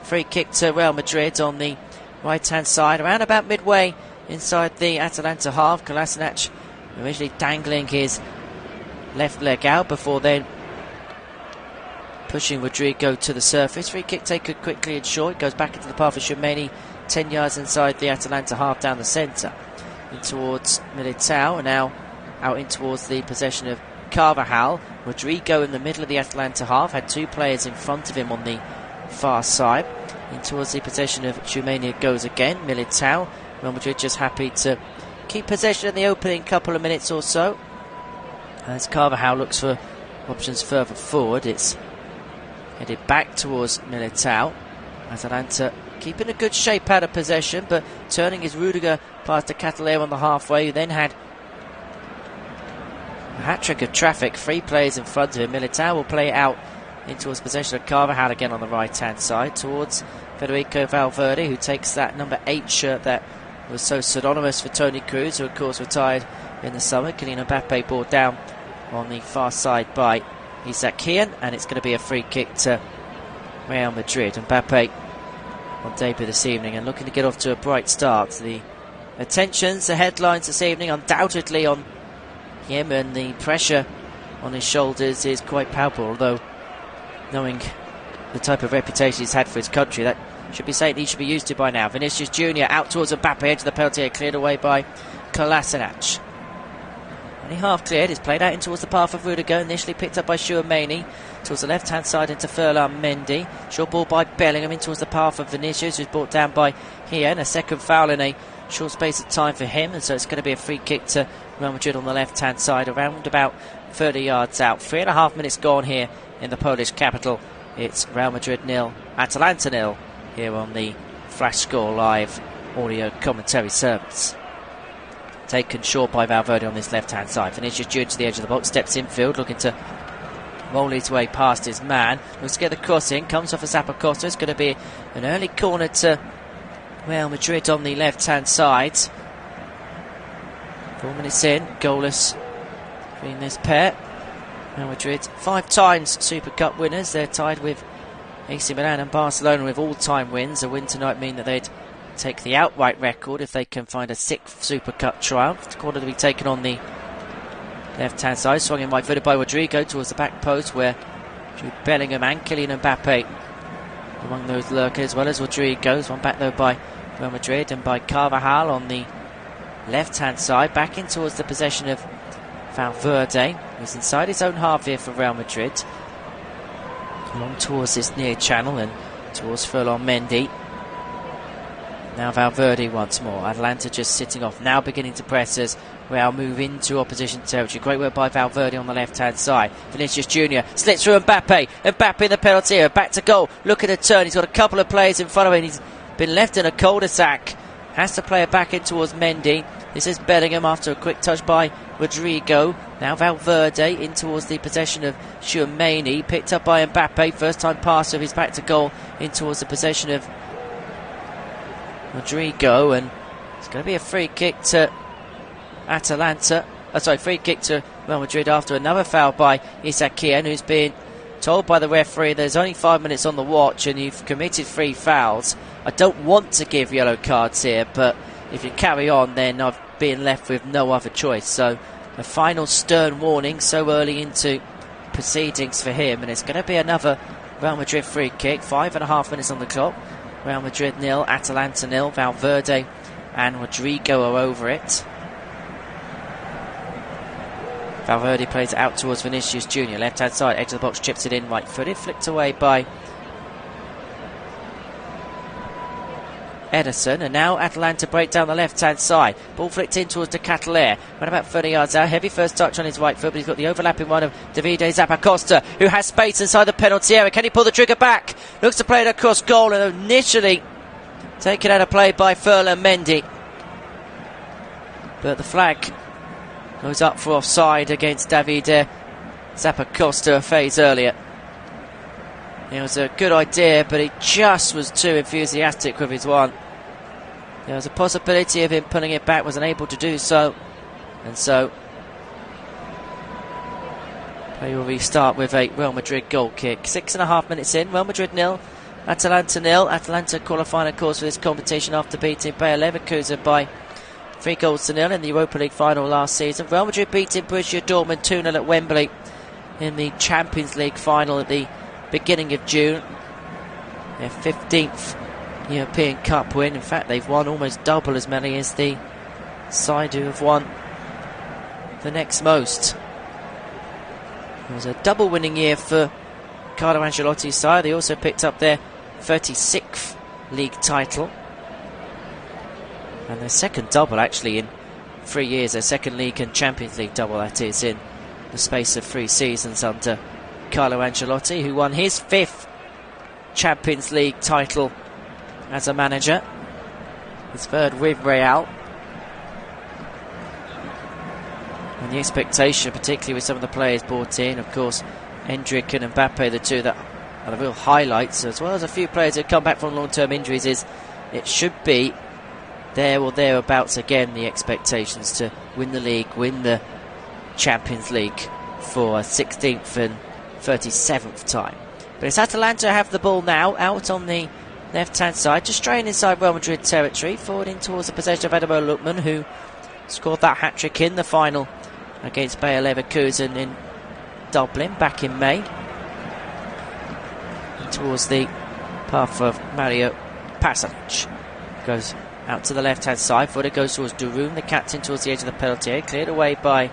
Free kick to Real Madrid on the right-hand side, around about midway inside the Atalanta half. Culminating originally dangling his left leg out before then pushing Rodrigo to the surface. Free kick taken quickly and short. It goes back into the path of Culminating, 10 yards inside the Atalanta half down the centre. In towards Militao, and now out in towards the possession of Carvajal. Rodrigo in the middle of the Atalanta half, had two players in front of him on the far side. In towards the possession of Culminating goes again. Militao. Real Madrid just happy to keep possession in the opening couple of minutes or so. As Carvajal looks for options further forward, it's headed back towards Militao. Atalanta keeping a good shape out of possession, but turning his Rudiger past to Cataler on the halfway, who then had a hat-trick of traffic. Three players in front of him. Militao will play it out in towards possession of Carvajal again on the right-hand side, towards Federico Valverde, who takes that number 8 shirt that was so synonymous for Toni Kroos, who of course retired in the summer. Kylian Mbappe brought down on the far side by Isaac Kian, and it's going to be a free kick to Real Madrid. Mbappe on debut this evening and looking to get off to a bright start. The attentions, the headlines this evening undoubtedly on him, and the pressure on his shoulders is quite palpable, although knowing the type of reputation he's had for his country, that should be something he should be used to by now. Vinicius Jr. out towards Mbappe, edge of the penalty area, cleared away by Kolasinac. Only half cleared, is played out in towards the path of Rudiger, initially picked up by Culminating, towards the left-hand side into Ferland Mendy. Short ball by Bellingham in towards the path of Vinicius, who's brought down by here, and a second foul in a short space of time for him, and so it's going to be a free kick to Real Madrid on the left-hand side, around about 30 yards out. 3.5 minutes gone here in the Polish capital. It's Real Madrid 0, Atalanta 0, here on the Flash Score Live audio commentary service. Taken short by Valverde on this left-hand side. Vinicius Junior to the edge of the box, steps infield, looking to roll his way past his man. Looks to get the cross in, comes off a Zappacosta. It's going to be an early corner to Real Madrid on the left-hand side. 4 minutes in, goalless between this pair. Real Madrid 5 times Super Cup winners. They're tied with AC Milan and Barcelona with all-time wins. A win tonight mean that they'd take the outright record if they can find a 6th Super Cup triumph. The corner to be taken on the left-hand side, swung in right-footed by Rodrigo towards the back post, where Jude Bellingham and Kylian Mbappe among those lurkers, as well as Rodrigo's. One back though by Real Madrid and by Carvajal on the left-hand side, back in towards the possession of Valverde, who's inside his own half here for Real Madrid. Along towards this near channel and towards Ferland Mendy. Now Valverde once more. Atalanta just sitting off, now beginning to press as Real move into opposition territory. Great work by Valverde on the left-hand side. Vinicius Jr. slits through Mbappe. Mbappe in the penalty area, back to goal. Looking to turn. He's got a couple of players in front of him. He's been left in a cul-de-sac. Has to play it back in towards Mendy. This is Bellingham after a quick touch by Rodrigo. Now Valverde in towards the possession of Culminating. Picked up by Mbappe. First time pass of his back to goal in towards the possession of Rodrigo, and it's going to be a free kick to Atalanta. Free kick to Real Madrid after another foul by Isaac Kian, who's been told by the referee there's only 5 minutes on the watch and you've committed 3 fouls. I don't want to give yellow cards here, but if you carry on, then I've been left with no other choice. So a final stern warning so early into proceedings for him, and it's going to be another Real Madrid free kick. 5.5 minutes on the clock. Real Madrid 0, Atalanta 0. Valverde and Rodrigo are over it. Valverde plays it out towards Vinicius Jr. Left-hand side, edge of the box, chips it in right-footed. Flicked away by Ederson, and now Atalanta break down the left-hand side. Ball flicked in towards De Cataler. Run about 30 yards out. Heavy first touch on his right foot, but he's got the overlapping one of Davide Zappacosta, who has space inside the penalty area. Can he pull the trigger back? Looks to play it across goal, and initially taken out of play by Ferland Mendy. But the flag goes up for offside against Davide Zappacosta a phase earlier. It was a good idea, but he just was too enthusiastic with his one. There was a possibility of him pulling it back, was unable to do so, and so play will restart with a Real Madrid goal kick. 6.5 minutes in, Real Madrid 0, Atalanta 0. Atalanta qualifying, of course, for this competition after beating Bayer Leverkusen by 3-0 in the Europa League final last season. Real Madrid beating Borussia Dortmund 2-0 at Wembley in the Champions League final at the beginning of June. Their 15th European Cup win. In fact, they've won almost double as many as the side who have won the next most. It was a double winning year for Carlo Ancelotti's side. They also picked up their 36th league title and their second double actually in 3 years. Their second league and Champions League double, that is, in the space of 3 seasons under Carlo Ancelotti, who won his 5th Champions League title as a manager, his 3rd with Real. And the expectation, particularly with some of the players brought in, of course Endrick and Mbappe, the two that are the real highlights, as well as a few players that come back from long-term injuries, is it should be there or thereabouts again, the expectations to win the league, win the Champions League for a 16th and 37th time. But it's Atalanta have the ball now, out on the left-hand side, just straying inside Real Madrid territory, forward in towards the possession of Ademola Lookman, who scored that hat-trick in the final against Bayer Leverkusen in Dublin back in May. And towards the path of Mario Pasalic. Goes out to the left-hand side, forward it goes towards Durum, the captain, towards the edge of the penalty area, cleared away by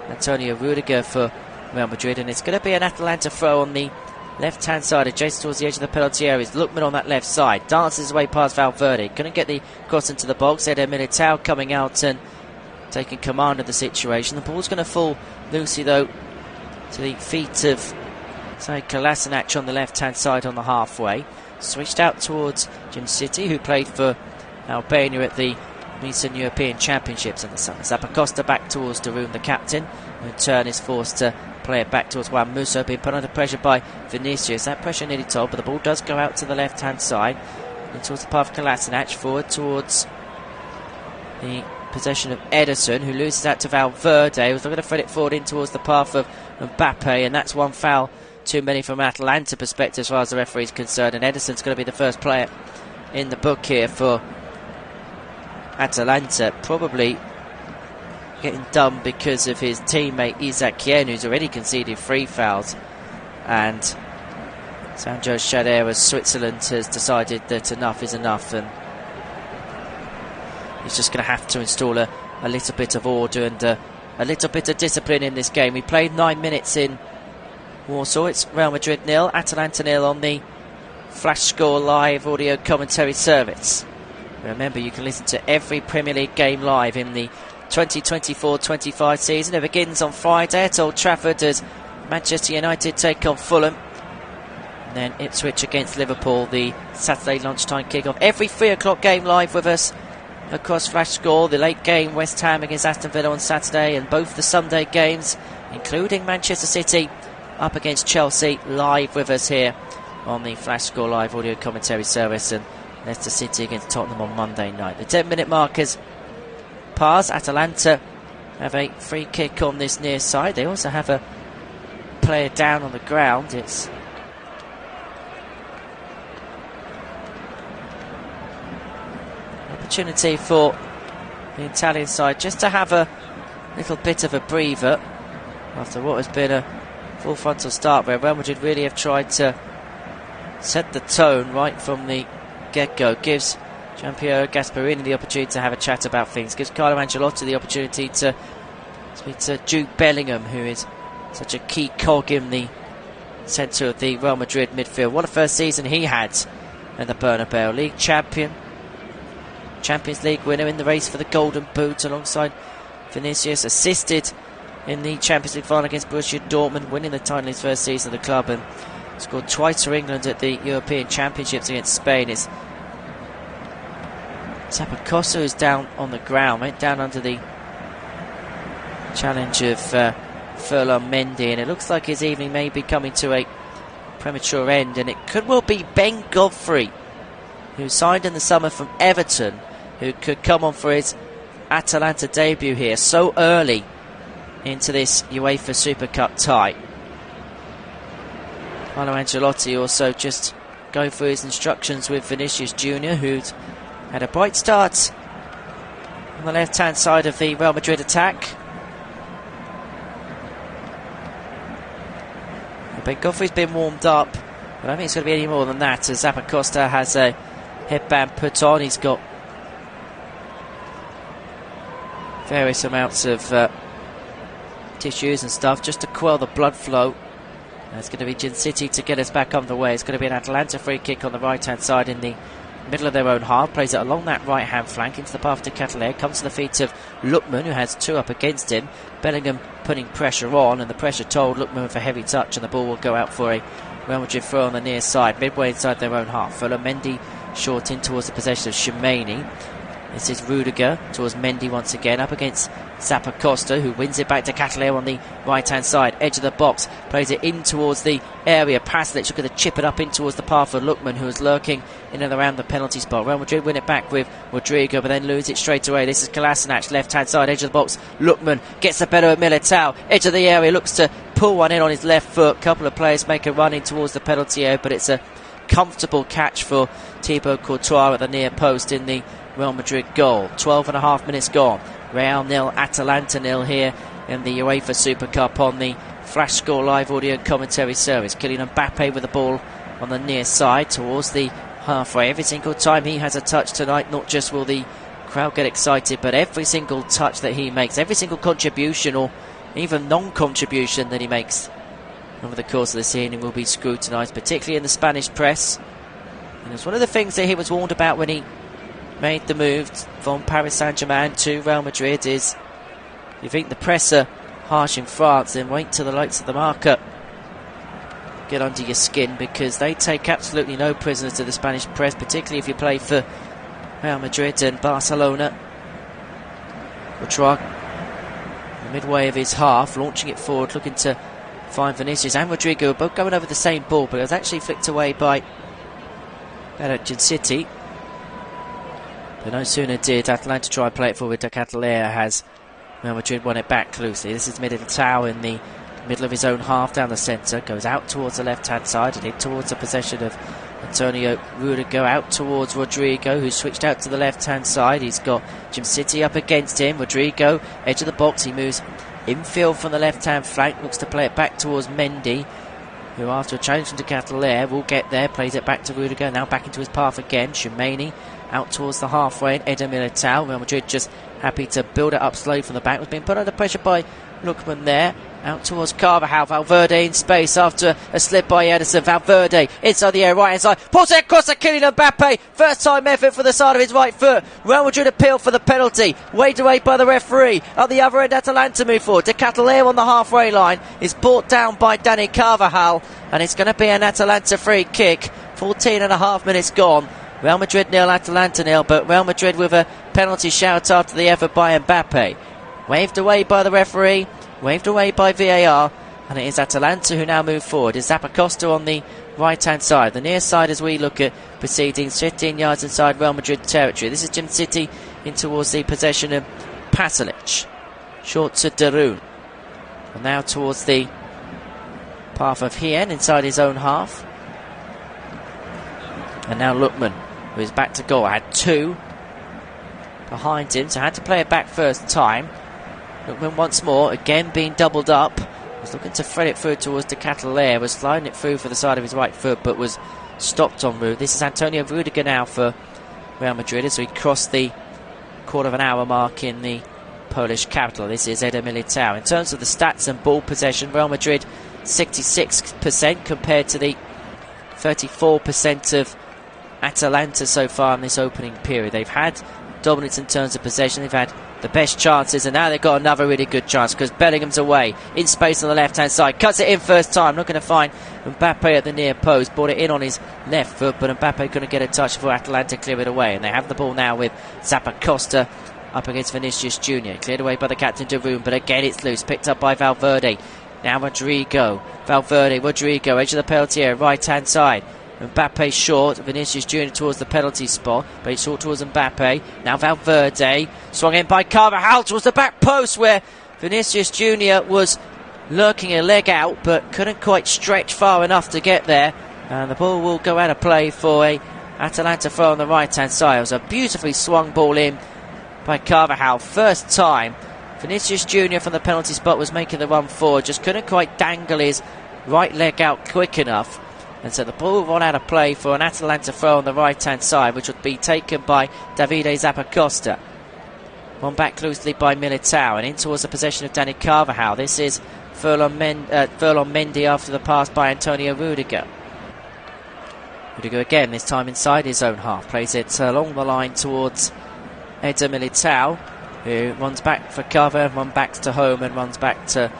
Antonio Rudiger for Real Madrid, and it's going to be an Atalanta throw on the left-hand side, adjacent towards the edge of the penalty area. Lookman on that left side, dances his way past Valverde, couldn't get the cross into the box. Eder Militao coming out and taking command of the situation. The ball's going to fall loosely though to the feet of Kolasinac on the left-hand side on the halfway. Switched out towards Jim City, who played for Albania at the recent European Championships in the summer. Zappacosta back towards Durum, the captain, who in turn is forced to play it back towards Juan Musso, being put under pressure by Vinicius. That pressure nearly told, but the ball does go out to the left-hand side and towards the path of Kolasinac, forward towards the possession of Ederson, who loses that to Valverde, who's going to thread it forward in towards the path of Mbappe, and that's one foul too many from Atalanta perspective as far as the referee is concerned, and Ederson's going to be the first player in the book here for Atalanta, probably getting done because of his teammate Isaac Yen, who's already conceded 3 fouls, and Sanjo Shader as Switzerland has decided that enough is enough, and he's just going to have to install a little bit of order and a little bit of discipline in this game. We played 9 minutes in Warsaw. It's Real Madrid 0, Atalanta 0 on the Flash Score live audio commentary service. Remember, you can listen to every Premier League game live in the 2024-25 season. It begins on Friday at Old Trafford as Manchester United take on Fulham. And then Ipswich against Liverpool, the Saturday lunchtime kick-off. Every 3 o'clock game live with us across Flash Score. The late game, West Ham against Aston Villa on Saturday, and both the Sunday games, including Manchester City up against Chelsea, live with us here on the Flash Score live audio commentary service, and Leicester City against Tottenham on Monday night. The 10-minute markers pass. Atalanta have a free kick on this near side. They also have a player down on the ground. It's opportunity for the Italian side just to have a little bit of a breather after what has been a full frontal start, where Real Madrid really have tried to set the tone right from the get-go. Gives Gianpiero Gasperini the opportunity to have a chat about things, gives Carlo Ancelotti the opportunity to speak to Jude Bellingham, who is such a key cog in the centre of the Real Madrid midfield. What a first season he had in the Bernabeu. League champion, Champions League winner, in the race for the Golden Boot alongside Vinicius, assisted in the Champions League final against Borussia Dortmund, winning the title in his first season of the club, and scored twice for England at the European Championships against Spain. It's Zappacosta is down on the ground, went down under the challenge of Furlan Mendy, and it looks like his evening may be coming to a premature end, and it could well be Ben Godfrey, who signed in the summer from Everton, who could come on for his Atalanta debut here so early into this UEFA Super Cup tie. Carlo Ancelotti also just go through his instructions with Vinicius Jr., who's had a bright start on the left-hand side of the Real Madrid attack. But Godfrey's been warmed up, but I don't think it's going to be any more than that, as Zappacosta has a headband put on. He's got various amounts of tissues and stuff just to quell the blood flow. It's going to be Gin City to get us back underway. It's going to be an Atalanta free kick on the right-hand side in the middle of their own half. Plays it along that right-hand flank into the path to Cataler. Comes to the feet of Lookman, who has two up against him. Bellingham putting pressure on, and the pressure told Lookman with a heavy touch, and the ball will go out for a Real Madrid throw on the near side, midway inside their own half. Fuller, Mendy short in towards the possession of Shumeni. This is Rudiger towards Mendy once again, up against Zappacosta, who wins it back to Cataler on the right-hand side, edge of the box, plays it in towards the area. Paslic looking to chip it up in towards the path of Lookman, who is lurking in and around the penalty spot. Real Madrid win it back with Rodrigo, but then lose it straight away. This is Kolasinac, left-hand side, edge of the box. Lookman gets the better of Militao, edge of the area, looks to pull one in on his left foot. Couple of players make a run in towards the penalty area, but it's a comfortable catch for Thibaut Courtois at the near post in the Real Madrid goal. 12.5 minutes gone. Real 0, Atalanta 0 here in the UEFA Super Cup on the Flash Score live audio and commentary service. Kylian Mbappe with the ball on the near side towards the halfway. Every single time he has a touch tonight, not just will the crowd get excited, but every single touch that he makes, every single contribution or even non-contribution that he makes over the course of the season will be scrutinised, particularly in the Spanish press. And it's one of the things that he was warned about when he made the move from Paris Saint-Germain to Real Madrid is, you think the press are harsh in France, then wait till the likes of the market get under your skin, because they take absolutely no prisoners to the Spanish press, particularly if you play for Real Madrid and Barcelona. Courtois, the midway of his half, launching it forward, looking to find Vinicius and Rodrigo, both going over the same ball, but it was actually flicked away by Gin City. But no sooner did Atalanta try and play it forward to Cataler, has Real Madrid won it back loosely. This is Militao in the middle of his own half down the centre, goes out towards the left-hand side and in towards the possession of Antonio Rudiger, out towards Rodrigo, who switched out to the left-hand side. He's got Jim City up against him. Rodrigo, edge of the box, he moves infield from the left-hand flank, looks to play it back towards Mendy, who after a challenge to Cataler will get there, plays it back to Rudiger, now back into his path again. Shumeni out towards the halfway, and Eder Militao. Real Madrid just happy to build it up slowly from the back. Was being put under pressure by Lookman there. Out towards Carvajal. Valverde in space after a slip by Ederson. Valverde inside the area, right hand side. Pulls it across to Kylian Mbappe. First time effort for the side of his right foot. Real Madrid appeal for the penalty. Waved away by the referee. At the other end, Atalanta move forward. De Cataler on the halfway line is brought down by Dani Carvajal. And it's going to be an Atalanta free kick. 14.5 minutes gone. Real Madrid 0, Atalanta 0, but Real Madrid with a penalty shout after the effort by Mbappe. Waved away by the referee, waved away by VAR, and it is Atalanta who now move forward. It's Zappacosta on the right-hand side. The near side as we look at proceedings, 15 yards inside Real Madrid territory. This is Jim City in towards the possession of Pasalic. Short to Darun. And now towards the path of Hien inside his own half. And now Lookman, who is back to goal. Had two behind him, so had to play it back first time. Lookman once more, again being doubled up. Was looking to thread it through towards De Cataler. Was sliding it through for the side of his right foot, but was stopped en route. This is Antonio Rudiger now for Real Madrid as we cross the quarter of an hour mark in the Polish capital. This is Eder Militao. In terms of the stats and ball possession, Real Madrid 66% compared to the 34% of Atalanta so far in this opening period. They've had dominance in terms of possession, they've had the best chances, and now they've got another really good chance because Bellingham's away in space on the left hand side, cuts it in first time, not going to find Mbappe at the near post, brought it in on his left foot, but Mbappe couldn't get a touch before Atalanta clear it away, and they have the ball now with Zappacosta up against Vinicius Jr. Cleared away by the captain Darun, but again it's loose, picked up by Valverde. Now Rodrigo, Rodrigo, edge of the penalty area, right hand side. Mbappe short, Vinicius Jr. towards the penalty spot, but it's short towards Mbappe. Now Valverde, swung in by Carvajal towards the back post where Vinicius Jr. was lurking a leg out, but couldn't quite stretch far enough to get there. And the ball will go out of play for a Atalanta throw on the right-hand side. It was a beautifully swung ball in by Carvajal. First time Vinicius Junior from the penalty spot was making the run forward, just couldn't quite dangle his right leg out quick enough. And so the ball will run out of play for an Atalanta throw on the right-hand side, which would be taken by Davide Zappacosta. One back loosely by Militao, and in towards the possession of Dani Carvajal. This is Ferland Mendy after the pass by Antonio Rudiger. Rudiger again, this time inside his own half. Plays it along the line towards Eder Militao, who runs back for cover, runs back to home, and runs back to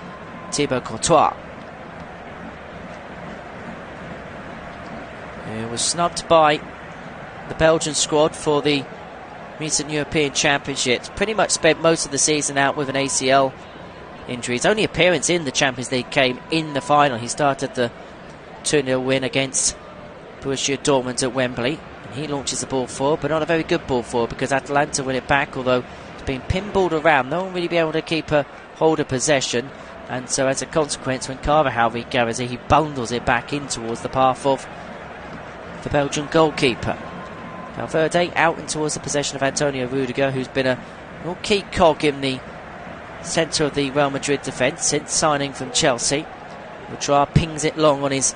Thibaut Courtois. Who was snubbed by the Belgian squad for the recent European Championships. Pretty much spent most of the season out with an ACL injury. His only appearance in the Champions League came in the final. He started the 2-0 win against Borussia Dortmund at Wembley, and he launches the ball forward, but not a very good ball forward, because Atalanta win it back, although it's been pinballed around. No one really be able to keep a hold of possession, and so as a consequence, when Carvajal regathers it, he bundles it back in towards the path of the Belgian goalkeeper. Valverde out and towards the possession of Antonio Rudiger, who's been a real key cog in the centre of the Real Madrid defence since signing from Chelsea. Moutra pings it long on his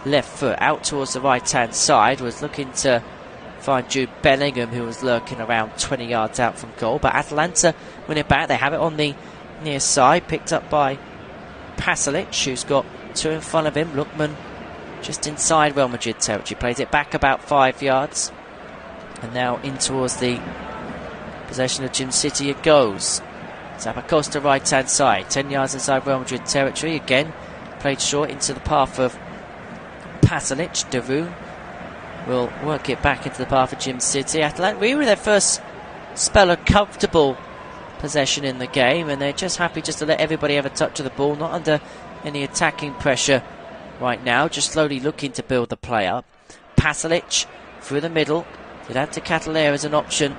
left foot out towards the right-hand side, was looking to find Jude Bellingham, who was lurking around 20 yards out from goal, but Atalanta win it back. They have it on the near side, picked up by Pasalic, who's got two in front of him. Lookman just inside Real Madrid territory, plays it back about 5 yards, and now in towards the possession of Gym City it goes. Zappacosta right-hand side, 10 yards inside Real Madrid territory, again played short into the path of Pasalic. Darun will work it back into the path of Gym City. Atalanta really their first spell of comfortable possession in the game, and they're just happy just to let everybody have a touch of the ball, not under any attacking pressure right now, just slowly looking to build the play up. Pasalic through the middle, did add to Catalera as an option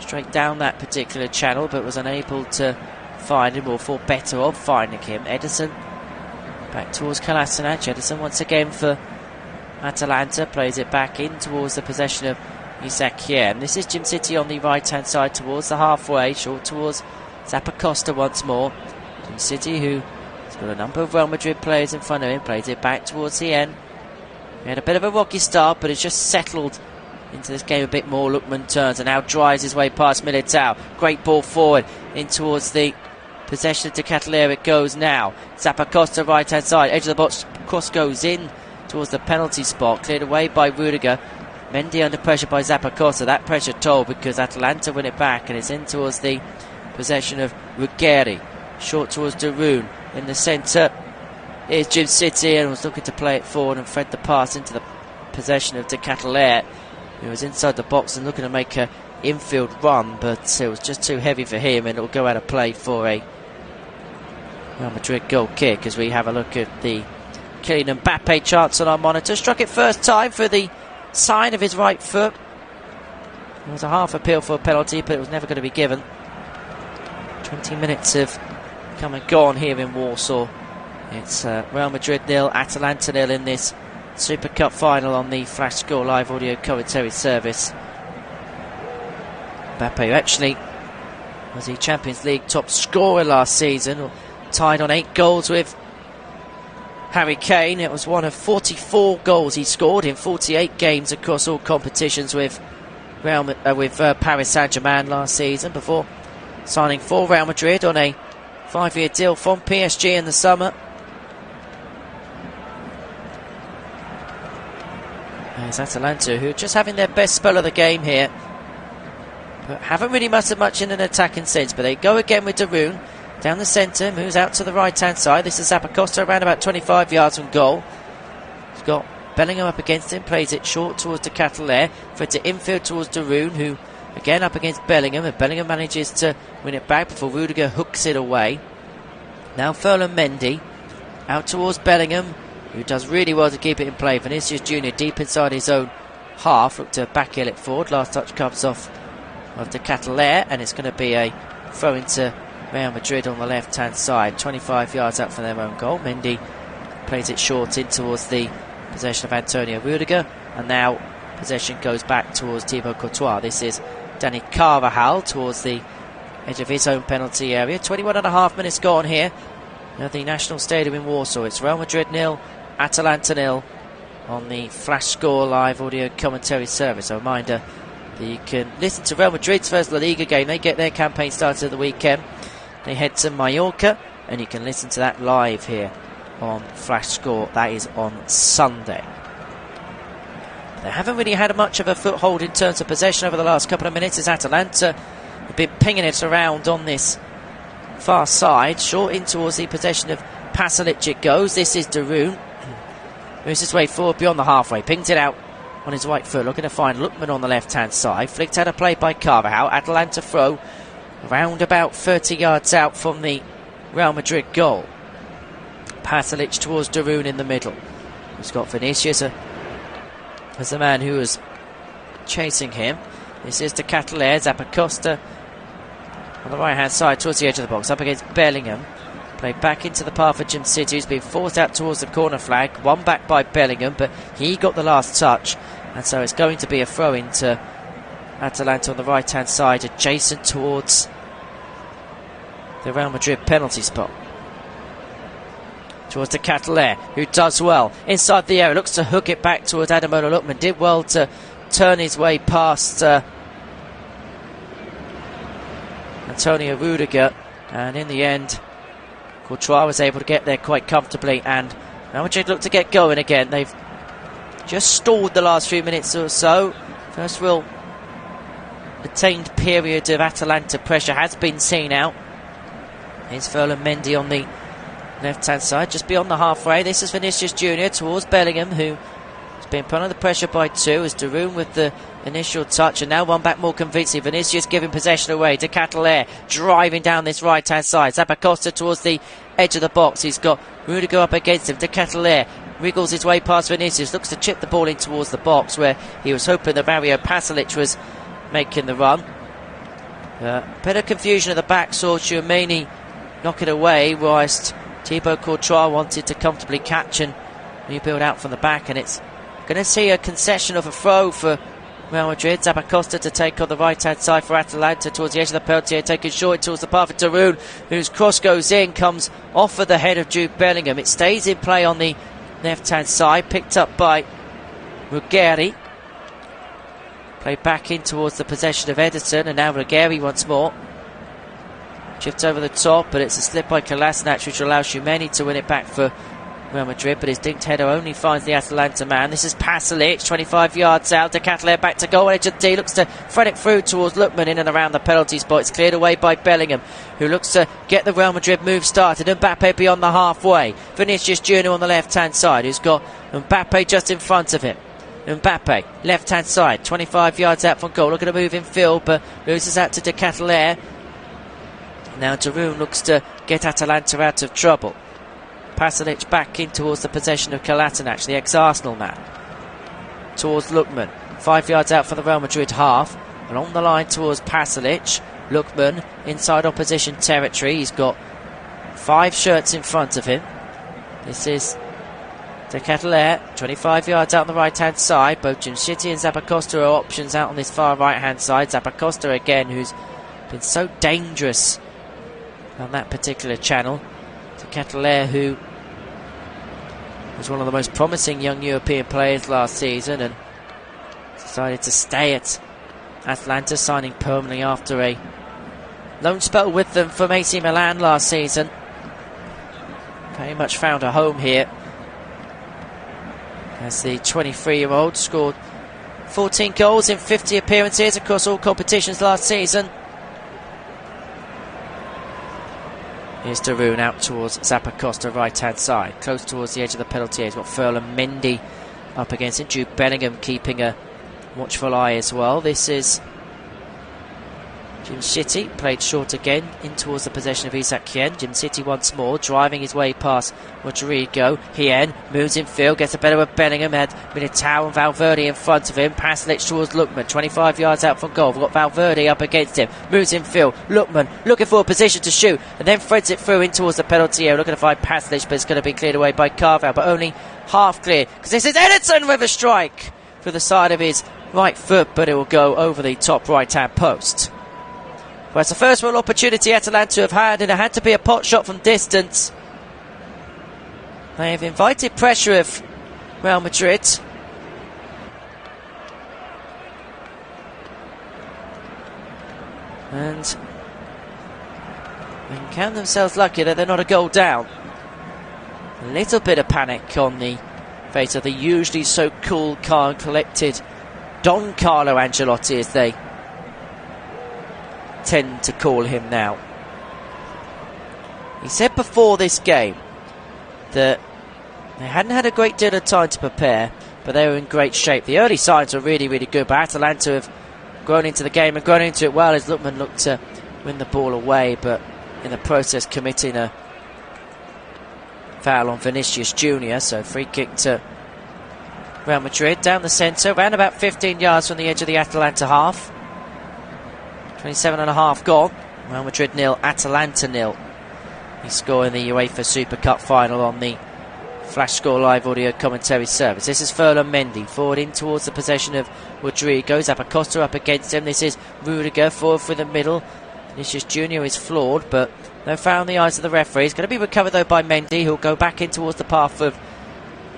straight down that particular channel, but was unable to find him, or thought better of finding him. Ederson back towards Kolasinac. Ederson once again for Atalanta, plays it back in towards the possession of Isaaciem. This is Gym City on the right hand side towards the halfway, short towards Zappacosta once more. Gym City, who has got a number of Real Madrid players in front of him, plays it back towards the end. He had a bit of a rocky start, but it's just settled into this game a bit more. Lookman turns and now drives his way past Militao. Great ball forward in towards the possession of Catalera. It goes now. Zappacosta right hand side, edge of the box, cross goes in towards the penalty spot, cleared away by Rudiger. Mendy under pressure by Zappacosta. That pressure told, because Atalanta win it back, and it's in towards the possession of Ruggeri. Short towards Darun. In the centre is Gym City, and was looking to play it forward and thread the pass into the possession of De Catalera, who was inside the box and looking to make an infield run, but it was just too heavy for him, and it will go out of play for a Real Madrid goal kick. As we have a look at the Kylian Mbappe chance on our monitor. Struck it first time for the sign of his right foot. It was a half appeal for a penalty, but it was never going to be given. 20 minutes have come and gone here in Warsaw. It's Real Madrid 0, Atalanta 0 in this Super Cup final on the Flash Score live audio commentary service. Mbappe, who actually was the Champions League top scorer last season, tied on 8 goals with Harry Kane. It was one of 44 goals he scored in 48 games across all competitions with Paris Saint-Germain last season, before signing for Real Madrid on a 5-year deal from PSG in the summer. There's Atalanta, who are just having their best spell of the game here, but haven't really mustered much in an attacking sense. But they go again with Darun down the centre, moves out to the right hand side. This is Zappacosta around about 25 yards from goal. He's got Bellingham up against him, plays it short towards De Catalera, for it to infield towards Darun, who again up against Bellingham, and Bellingham manages to win it back before Rudiger hooks it away. Now Ferland Mendy out towards Bellingham, who does really well to keep it in play. Vinicius Junior deep inside his own half, look to back heel it forward. Last touch comes off of De Catalera, and it's going to be a throw into Real Madrid on the left hand side, 25 yards out from their own goal. Mendy plays it short in towards the possession of Antonio Rudiger, and now possession goes back towards Thibaut Courtois. This is Dani Carvajal towards the edge of his own penalty area. 21.5 minutes gone here at the National Stadium in Warsaw. It's Real Madrid 0, Atalanta 0 on the Flash Score live audio commentary service. A reminder that you can listen to Real Madrid's first La Liga game. They get their campaign started at the weekend. They head to Mallorca, and you can listen to that live here on Flash Score. That is on Sunday. They haven't really had much of a foothold in terms of possession over the last couple of minutes, as Atalanta have been pinging it around on this far side. Short in towards the possession of Pasalic it goes. This is Darun. Moves his way forward beyond the halfway. Pings it out on his right foot. Looking to find Lookman on the left-hand side. Flicked out a play by Carvajal. Atalanta throw around about 30 yards out from the Real Madrid goal. Pasalic towards Darun in the middle. He's got Vinicius as the man who was chasing him. This is to Cataler. Zappacosta on the right-hand side towards the edge of the box. Up against Bellingham. Played back into the path of Jim City, who's been forced out towards the corner flag. One back by Bellingham, but he got the last touch. And so it's going to be a throw into Atalanta on the right-hand side, adjacent towards the Real Madrid penalty spot. Towards the Cataler, who does well inside the area. Looks to hook it back towards Ademola Lookman. Did well to turn his way past Antonio Rudiger. And in the end, Courtois was able to get there quite comfortably, and Real Madrid look to get going again. They've just stalled the last few minutes or so. First real attained period of Atalanta pressure has been seen out. Here's Ferland Mendy on the left-hand side, just beyond the halfway. This is Vinicius Jr. towards Bellingham, who has been put under pressure by two, as Darun with the initial touch, and now one back more convincing. Vinicius giving possession away to Cataler, driving down this right-hand side. Zappacosta towards the edge of the box. He's got Rudiger up against him. To Cataler, wriggles his way past Vinicius, looks to chip the ball in towards the box, where he was hoping that Mario Pasalic was making the run. Bit of confusion at the back, saw Tchouameni knock it away, whilst Thibaut Courtois wanted to comfortably catch and rebuild out from the back, and it's going to see a concession of a throw for Real Madrid. Zappacosta to take on the right-hand side for Atalanta towards the edge of the penalty area, taking short towards the path of Darun, whose cross goes in, comes off of the head of Jude Bellingham. It stays in play on the left-hand side, picked up by Ruggeri. Played back in towards the possession of Ederson, and now Ruggeri once more. Chipped over the top, but it's a slip by Kolasinac, which allows Tchouameni to win it back for Real Madrid, but his dinked header only finds the Atalanta man. This is Pasalic, 25 yards out to Cataler, back to goal, edge of D, looks to thread it through towards Lookman in and around the penalty spot. It's cleared away by Bellingham, who looks to get the Real Madrid move started. Mbappe beyond the halfway. Vinicius Jr. on the left-hand side, who's got Mbappe just in front of him. Mbappe, left-hand side, 25 yards out from goal, looking to move in field, but moves us out to De Cataler. Now Darun looks to get Atalanta out of trouble. Pasalic back in towards the possession of Kolasinac, the ex-Arsenal man. Towards Lookman, 5 yards out from the Real Madrid half. Along the line towards Pasalic. Lookman inside opposition territory. He's got 5 shirts in front of him. This is De Cataler, 25 yards out on the right-hand side. Both Jim City and Zappacosta are options out on this far right-hand side. Zappacosta again, who's been so dangerous on that particular channel. To Cataler, who was one of the most promising young European players last season and decided to stay at Atalanta, signing permanently after a loan spell with them from AC Milan last season. Very much found a home here, as the 23-year-old scored 14 goals in 50 appearances across all competitions last season. Here's Darun out towards Zappacosta, right-hand side, close towards the edge of the penalty area. He's got Ferland Mendy up against it. Jude Bellingham keeping a watchful eye as well. This is Jim City played short again, in towards the possession of Isak Hien. Jim City once more, driving his way past Rodrigo. Hien moves in field, gets a better with Bellingham, had Militao and Valverde in front of him. Pasalic towards Lookman, 25 yards out from goal. We've got Valverde up against him, moves in field. Lookman looking for a position to shoot, and then threads it through in towards the penalty area, looking to find Pasalic, but it's going to be cleared away by Carvalho, but only half clear, because this is Edison with a strike through the side of his right foot, but it will go over the top right-hand post. Well, it's the first real opportunity Atalanta have had, and it had to be a pot shot from distance. They have invited pressure of Real Madrid. And they can count themselves lucky that they're not a goal down. A little bit of panic on the face of the usually so cool, calm, collected Don Carlo Ancelotti, as they tend to call him now. He said before this game that they hadn't had a great deal of time to prepare, but they were in great shape. The early signs were really, really good, but Atalanta have grown into the game and grown into it well, as Lookman looked to win the ball away, but in the process committing a foul on Vinicius Jr. So free kick to Real Madrid down the centre, around about 15 yards from the edge of the Atalanta half. 27.5 gone. Real Madrid 0, Atalanta 0. He scored in the UEFA Super Cup final on the Flash Score Live audio commentary service. This is Ferland Mendy, forward in towards the possession of Rodrigo. Zappacosta up against him. This is Rudiger, forward through the middle. Vinicius Jr. is flawed, but no foul in the eyes of the referee. It's going to be recovered though by Mendy, who'll go back in towards the path of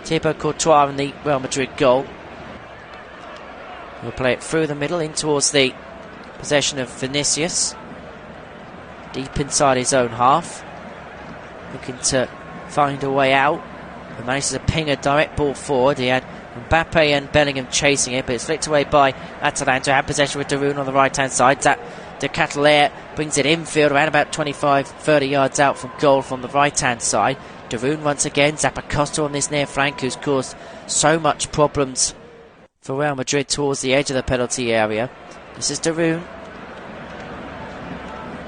Thibaut Courtois and the Real Madrid goal. He'll play it through the middle in towards the possession of Vinicius, deep inside his own half, looking to find a way out, and manages to ping a direct ball forward. He had Mbappe and Bellingham chasing it, but it's flicked away by Atalanta. Had possession with Darun on the right hand side. De Catalere brings it infield around about 25-30 yards out from goal from the right hand side. Darun once again, Zappacosta on this near flank, who's caused so much problems for Real Madrid towards the edge of the penalty area. This is Darun.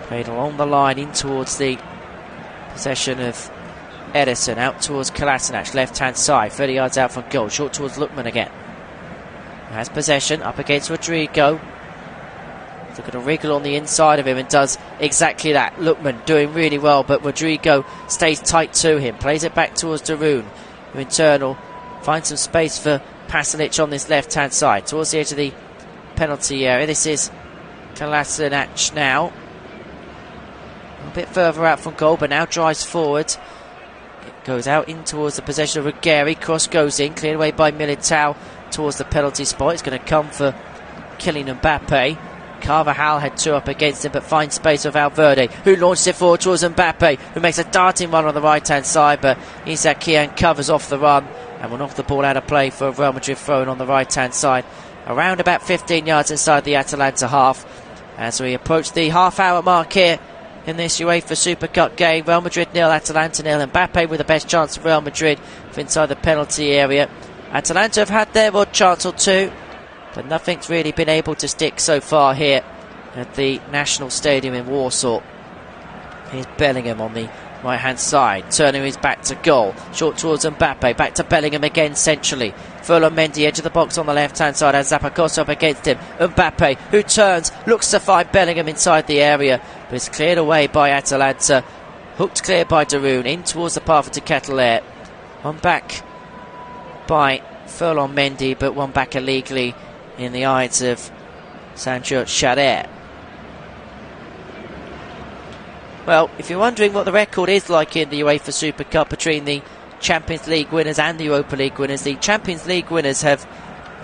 Played along the line in towards the possession of Edison, out towards Kolasinac, left hand side, 30 yards out from goal, short towards Lookman again. Has possession, up against Rodrigo. Looking to wriggle on the inside of him and does exactly that. Lookman doing really well, but Rodrigo stays tight to him, plays it back towards Darun, who in turn finds some space for Pasalic on this left hand side, towards the edge of the penalty area. This is Kolasinac now, a bit further out from goal, but now drives forward. It goes out in towards the possession of Ruggeri. Cross goes in, cleared away by Militao towards the penalty spot. It's going to come for Kylian Mbappe. Carvajal had two up against him, but finds space for Valverde, who launches it forward towards Mbappe, who makes a darting run on the right hand side, but Isak Hien covers off the run and will knock the ball out of play for Real Madrid thrown on the right hand side, around about 15 yards inside the Atalanta half. As we approach the half-hour mark here in this UEFA Super Cup game, Real Madrid 0, Atalanta 0. Mbappe with the best chance of Real Madrid for inside the penalty area. Atalanta have had their odd chance or two, but nothing's really been able to stick so far here at the National Stadium in Warsaw. Here's Bellingham on the right-hand side, turning his back to goal. Short towards Mbappe, back to Bellingham again centrally. Ferland Mendy, edge of the box on the left-hand side, has Zappacosta up against him. Mbappe, who turns, looks to find Bellingham inside the area, but it's cleared away by Atalanta. Hooked clear by Darun, in towards the path of De Catalere. One back by Ferland Mendy, but one back illegally in the eyes of Sancho Chader. Well, if you're wondering what the record is like in the UEFA Super Cup between the Champions League winners and the Europa League winners, the Champions League winners have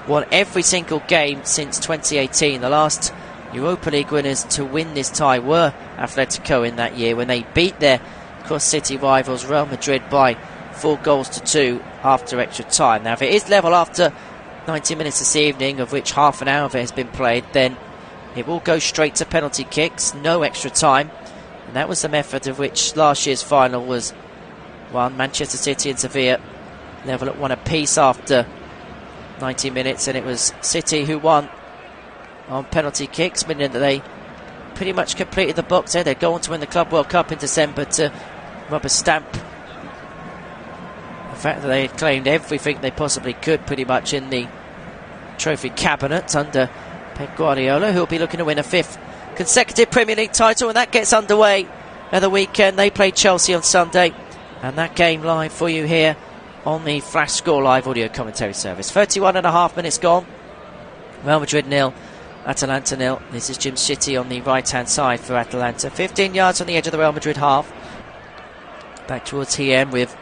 won every single game since 2018. The last Europa League winners to win this tie were Atlético in that year, when they beat their cross-city rivals Real Madrid by 4-2 after extra time. Now, if it is level after 90 minutes this evening, of which half an hour of it has been played, then it will go straight to penalty kicks, no extra time. And that was the method of which last year's final was won. Manchester City and Sevilla level at 1 apiece after 90 minutes, and it was City who won on penalty kicks, meaning that they pretty much completed the box there. They go on to win the Club World Cup in December to rubber stamp the fact that they had claimed everything they possibly could pretty much in the trophy cabinet under Pep Guardiola, who will be looking to win a 5th consecutive Premier League title, and that gets underway at the weekend. They play Chelsea on Sunday, and that game live for you here on the Flash Score Live audio commentary service. 31.5 minutes gone. Real Madrid 0, Atalanta 0. This is Jim City on the right hand side for Atalanta. 15 yards on the edge of the Real Madrid half. Back towards Hiem with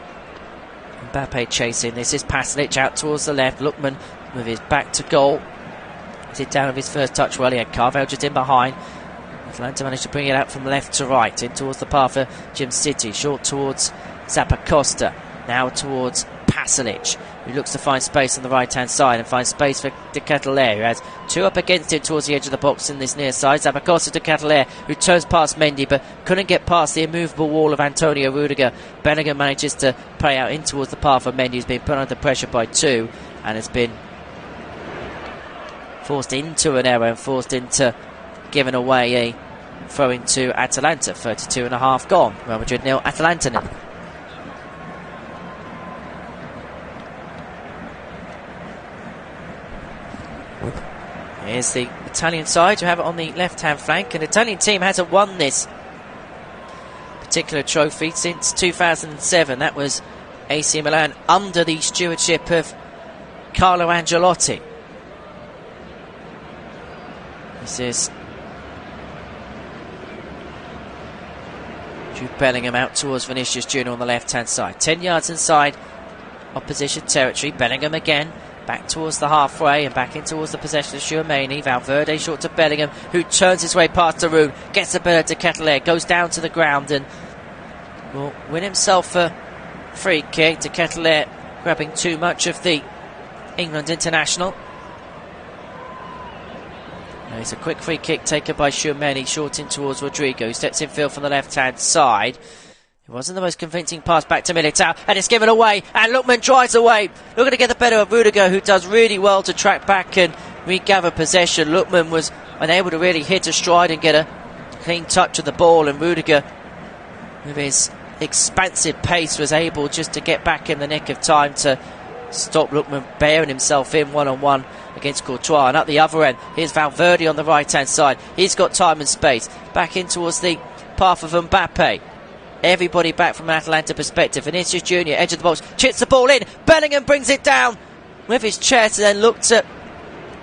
Mbappe chasing. This is Pasalic out towards the left. Lookman with his back to goal. Is it down with his first touch? Well, he had Carvel just in behind. Atalanta managed to bring it out from left to right, in towards the path for Jim City. Short towards Zappacosta. Now towards Pasalic, who looks to find space on the right hand side and finds space for De Ketelaere, who has 2 up against him towards the edge of the box in this near side. Zappacosta to Ketelaere, who turns past Mendy but couldn't get past the immovable wall of Antonio Rudiger. Bellingham manages to play out in towards the path of Mendy, who's been put under pressure by 2 and has been forced into an error and forced into giving away a throw into Atalanta. 32.5 gone. Real Madrid 0, Atalanta 0. Here's the Italian side, who have it on the left-hand flank. And the Italian team hasn't won this particular trophy since 2007. That was AC Milan under the stewardship of Carlo Ancelotti. This is Jude Bellingham out towards Vinicius Jr. on the left-hand side. 10 yards inside opposition territory. Bellingham again. Back towards the halfway and back in towards the possession of Tchouaméni. Valverde short to Bellingham, who turns his way past Daroun, gets the better to Ketelaere, goes down to the ground and will win himself a free kick. To Ketelaere grabbing too much of the England international. Now it's a quick free kick taken by Tchouaméni, short in towards Rodrigo, who steps in field from the left hand side. It wasn't the most convincing pass back to Militao, and it's given away, and Lookman drives away, looking to get the better of Rudiger, who does really well to track back and regather possession. Lookman was unable to really hit a stride and get a clean touch of the ball, and Rudiger, with his expansive pace, was able just to get back in the nick of time to stop Lookman bearing himself in one-on-one against Courtois. And at the other end, here's Valverde on the right-hand side. He's got time and space. Back in towards the path of Mbappe. Everybody back from an Atalanta perspective. Vinicius Jr., edge of the box, chips the ball in. Bellingham brings it down with his chest and then looked at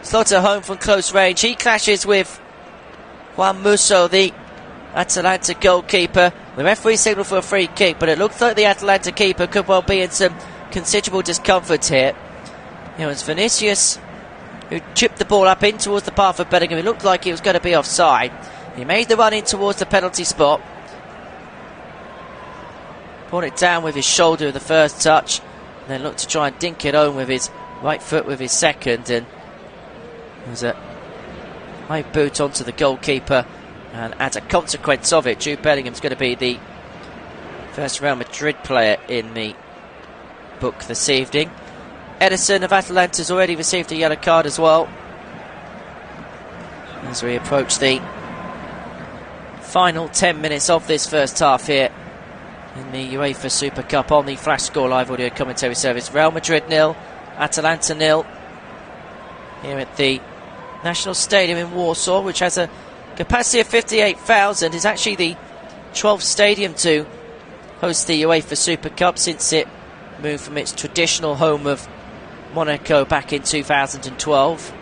slaughter home from close range. He clashes with Juan Musso, the Atalanta goalkeeper. The referee signalled for a free kick, but it looks like the Atalanta keeper could well be in some considerable discomfort here. It was Vinicius who chipped the ball up in towards the path of Bellingham. It looked like he was going to be offside. He made the run in towards the penalty spot. Brought it down with his shoulder with the first touch, and then looked to try and dink it home with his right foot with his second, and it was a high boot onto the goalkeeper, and as a consequence of it, Jude Bellingham's going to be the first Real Madrid player in the book this evening. Ederson of Atalanta's already received a yellow card as well, as we approach the final 10 minutes of this first half here in the UEFA Super Cup on the Flash Score Live audio commentary service. Real Madrid 0, Atalanta 0 here at the National Stadium in Warsaw, which has a capacity of 58,000. It's actually the 12th stadium to host the UEFA Super Cup since it moved from its traditional home of Monaco back in 2012.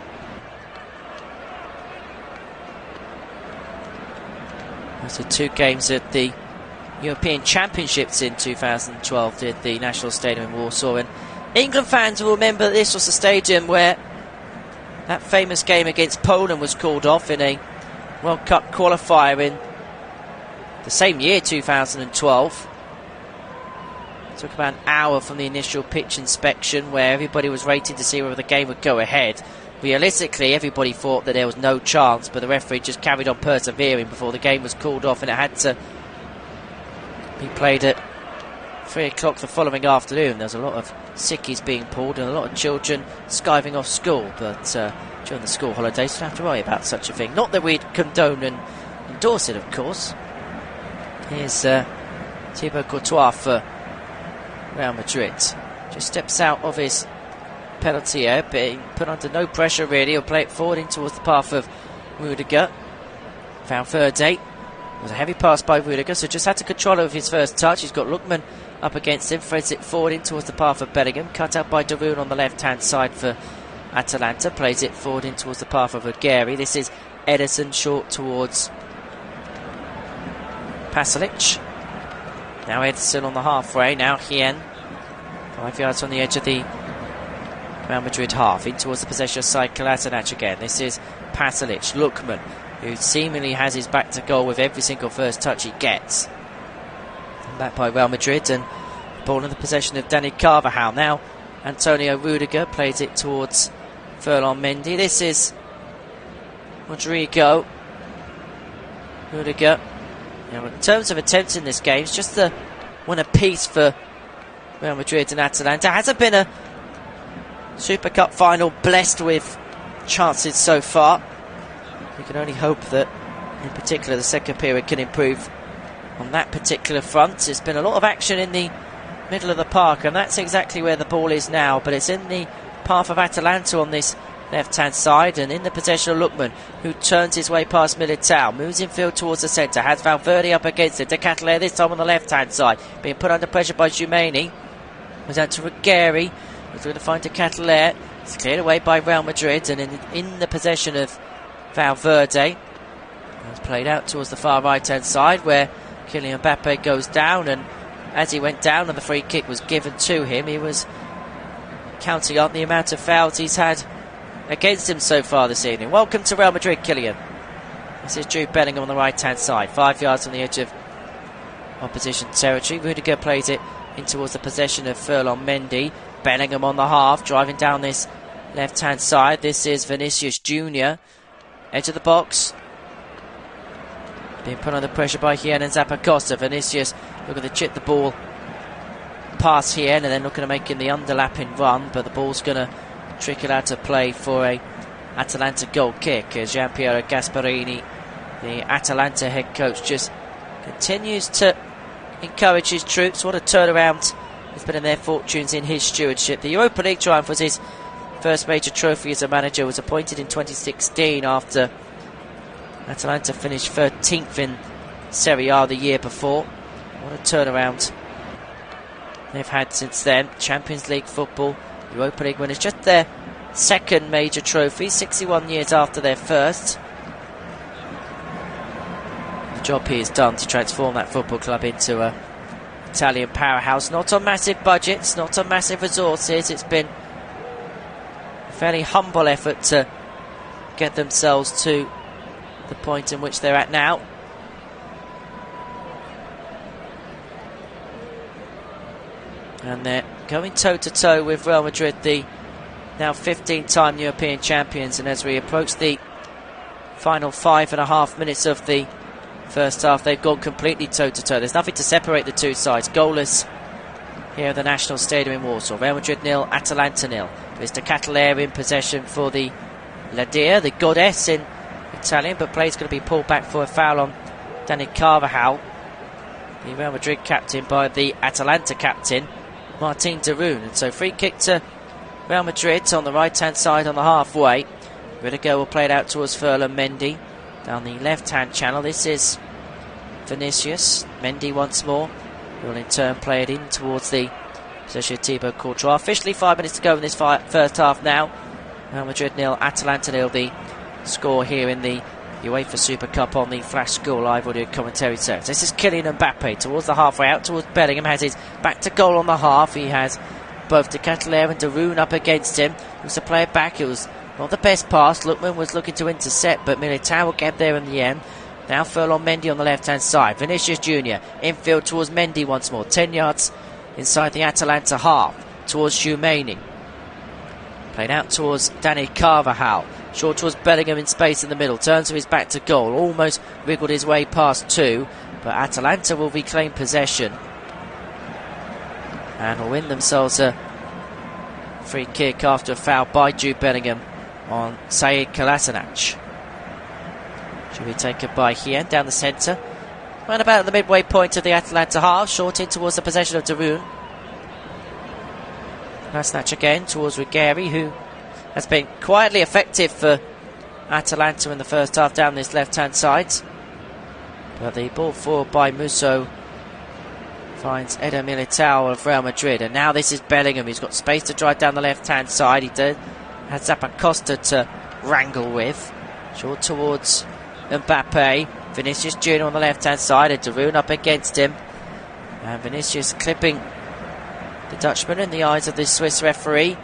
So 2 games at the European Championships in 2012 did the National Stadium in Warsaw, and England fans will remember that this was the stadium where that famous game against Poland was called off in a World Cup qualifier in the same year, 2012. It took about an hour from the initial pitch inspection, where everybody was waiting to see whether the game would go ahead. Realistically, everybody thought that there was no chance, but the referee just carried on persevering before the game was called off, and it had to be played at 3 o'clock the following afternoon. There's a lot of sickies being pulled and a lot of children skiving off school, but during the school holidays, you don't have to worry about such a thing. Not that we'd condone and endorse it, of course. Here's Thibaut Courtois for Real Madrid. Just steps out of his penalty area, being put under no pressure really. He'll play it forward in towards the path of Rudiger. Valverde. It was a heavy pass by Rudiger, so just had to control over his first touch. He's got Lookman up against him, threads it forward in towards the path of Bellingham. Cut out by Darun on the left-hand side for Atalanta. Plays it forward in towards the path of Aguirre. This is Ederson short towards Pasalic. Now Ederson on the halfway. Now Hien. 5 yards on the edge of the Real Madrid half. In towards the possession side, Kolasinac again. This is Pasalic. Lookman, who seemingly has his back to goal with every single first touch he gets. Back by Real Madrid, and ball in the possession of Dani Carvajal. Now Antonio Rudiger plays it towards Ferland Mendy. This is Rodrigo. Rudiger. Now, in terms of attempts in this game, it's just the one apiece for Real Madrid and Atalanta. Hasn't been a Super Cup final blessed with chances so far. We can only hope that, in particular, the second period can improve on that particular front. There's been a lot of action in the middle of the park, and that's exactly where the ball is now, but it's in the path of Atalanta on this left-hand side, and in the possession of Lookman, who turns his way past Militao, moves infield towards the centre, has Valverde up against it. De Ketelaere this time on the left-hand side, being put under pressure by Khomeini. Was out to Aguirre, was going to find De Ketelaere. It's cleared away by Real Madrid, and in the possession of Valverde. It's played out towards the far right-hand side, where Kylian Mbappe goes down, and as he went down and the free kick was given to him, he was counting on the amount of fouls he's had against him so far this evening. Welcome to Real Madrid, Kylian. This is Jude Bellingham on the right-hand side, 5 yards on the edge of opposition territory. Rudiger plays it in towards the possession of Ferland Mendy. Bellingham on the half, driving down this left-hand side. This is Vinicius Jr. Edge of the box. Being put under pressure by Hien and Zappacosta. Vinicius looking to chip the ball past Hien, and then looking to make in the underlapping run, but the ball's going to trickle out of play for a Atalanta goal kick, as Gianpiero Gasparini, the Atalanta head coach, just continues to encourage his troops. What a turnaround has been in their fortunes in his stewardship. The Europa League triumph was his first major trophy as a manager. Was appointed in 2016 after Atalanta finished 13th in Serie A the year before. What a turnaround they've had since then. Champions League football, Europa League winners, just their second major trophy, 61 years after their first. The job he has done to transform that football club into a Italian powerhouse, not on massive budgets, not on massive resources. It's been a fairly humble effort to get themselves to the point in which they're at now. And they're going toe-to-toe with Real Madrid, the now 15-time European champions. And as we approach the final 5.5 minutes of the first half, they've gone completely toe-to-toe. There's nothing to separate the two sides. Goalless here at the National Stadium in Warsaw. Real Madrid 0, Atalanta 0. There's De Ketelaere in possession for the Ladia, the goddess in Italian, but play's going to be pulled back for a foul on Dani Carvajal, the Real Madrid captain, by the Atalanta captain, Martin Darun. And so free kick to Real Madrid on the right-hand side on the halfway. Rudiger will play it out towards Ferland Mendy down the left-hand channel. This is Vinicius. Mendy once more will in turn play it in towards the possession of Thibaut Courtois. Officially 5 minutes to go in this first half now. Real Madrid 0, Atalanta 0, the score here in the UEFA Super Cup on the Flash Score Live audio commentary service. This is Kylian Mbappe towards the halfway, out towards Bellingham, has his back to goal on the half. He has both De Ketelaere and Darun up against him. He was to play it back. It was not the best pass. Lookman was looking to intercept, but Militao will get there in the end. Now Ferland Mendy on the left-hand side. Vinicius Jr. infield towards Mendy once more. 10 yards inside the Atalanta half towards Khomeini. Played out towards Dani Carvajal. Short towards Bellingham in space in the middle. Turns to his back to goal. Almost wriggled his way past two. But Atalanta will reclaim possession and will win themselves a free kick after a foul by Jude Bellingham on Sead Kolasinac. Should be taken by Hien down the centre. Round about the midway point of the Atalanta half, short in towards the possession of Darun. Nice snatch again towards Ruggieri, who has been quietly effective for Atalanta in the first half down this left-hand side. But the ball forward by Musso finds Eder Militao of Real Madrid. And now this is Bellingham. He's got space to drive down the left-hand side. He has Zappacosta to wrangle with. Short towards Mbappe. Vinicius Jr. on the left-hand side. And Darun up against him. And Vinicius clipping the Dutchman in the eyes of the Swiss referee.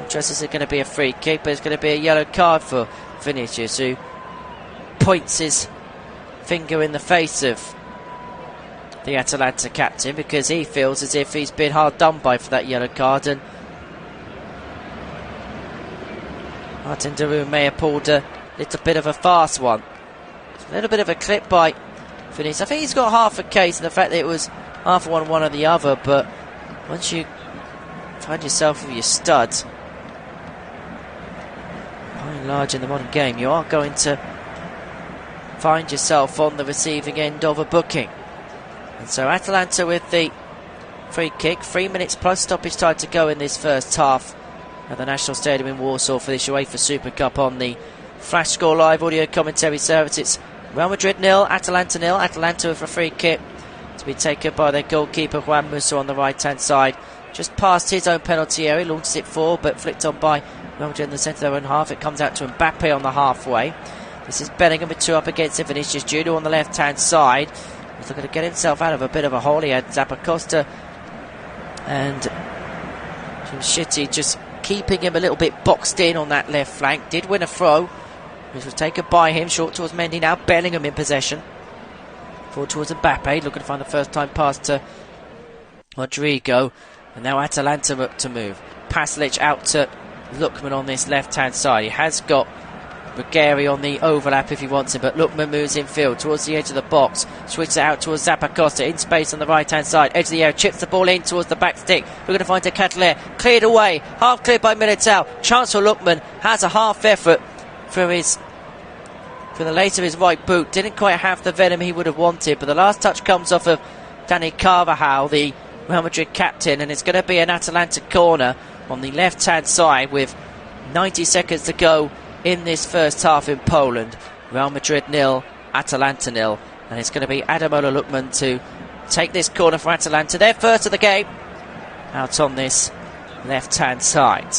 Just as it's going to be a free kick, but it's going to be a yellow card for Vinicius, who points his finger in the face of the Atalanta captain because he feels as if he's been hard done by for that yellow card, and Martin Darun may have pulled a little bit of a fast one. A little bit of a clip by Vinicius. I think he's got half a case in the fact that it was half one or the other, but once you find yourself with your studs, by and large in the modern game, you are going to find yourself on the receiving end of a booking. And so Atalanta with the free kick, 3 minutes plus stoppage time to go in this first half at the National Stadium in Warsaw for this UEFA Super Cup on the Flash Score Live audio commentary service. It's Real Madrid 0, Atalanta 0. Atalanta with a free kick to be taken by their goalkeeper Juan Musso on the right hand side, just past his own penalty area, launches it forward but flicked on by Real Madrid in the centre of their own half. It comes out to Mbappe on the halfway. This is Bellingham with two up against him. Vinicius Jr. on the left hand side. He's looking to get himself out of a bit of a hole. He had Zappacosta and Shitty just keeping him a little bit boxed in on that left flank. Did win a throw, which was taken by him. Short towards Mendy now. Bellingham in possession. Forward towards Mbappe, looking to find the first time pass to Rodrigo. And now Atalanta look to move. Paslic out to Lookman on this left-hand side. He has got Ruggieri on the overlap if he wants it, but Lookman moves infield towards the edge of the box. Switches it out towards Zappacosta. In space on the right-hand side. Edge of the area. Chips the ball in towards the back stick. We're going to find Decathlon. Cleared away. Half cleared by Militao. Chance for Lookman. Has a half effort for the late of his right boot. Didn't quite have the venom he would have wanted, but the last touch comes off of Dani Carvajal, the Real Madrid captain, and it's going to be an Atalanta corner on the left hand side with 90 seconds to go in this first half in Poland. Real Madrid 0, Atalanta 0, and it's going to be Ademola Lookman to take this corner for Atalanta. Their first of the game out on this left hand side.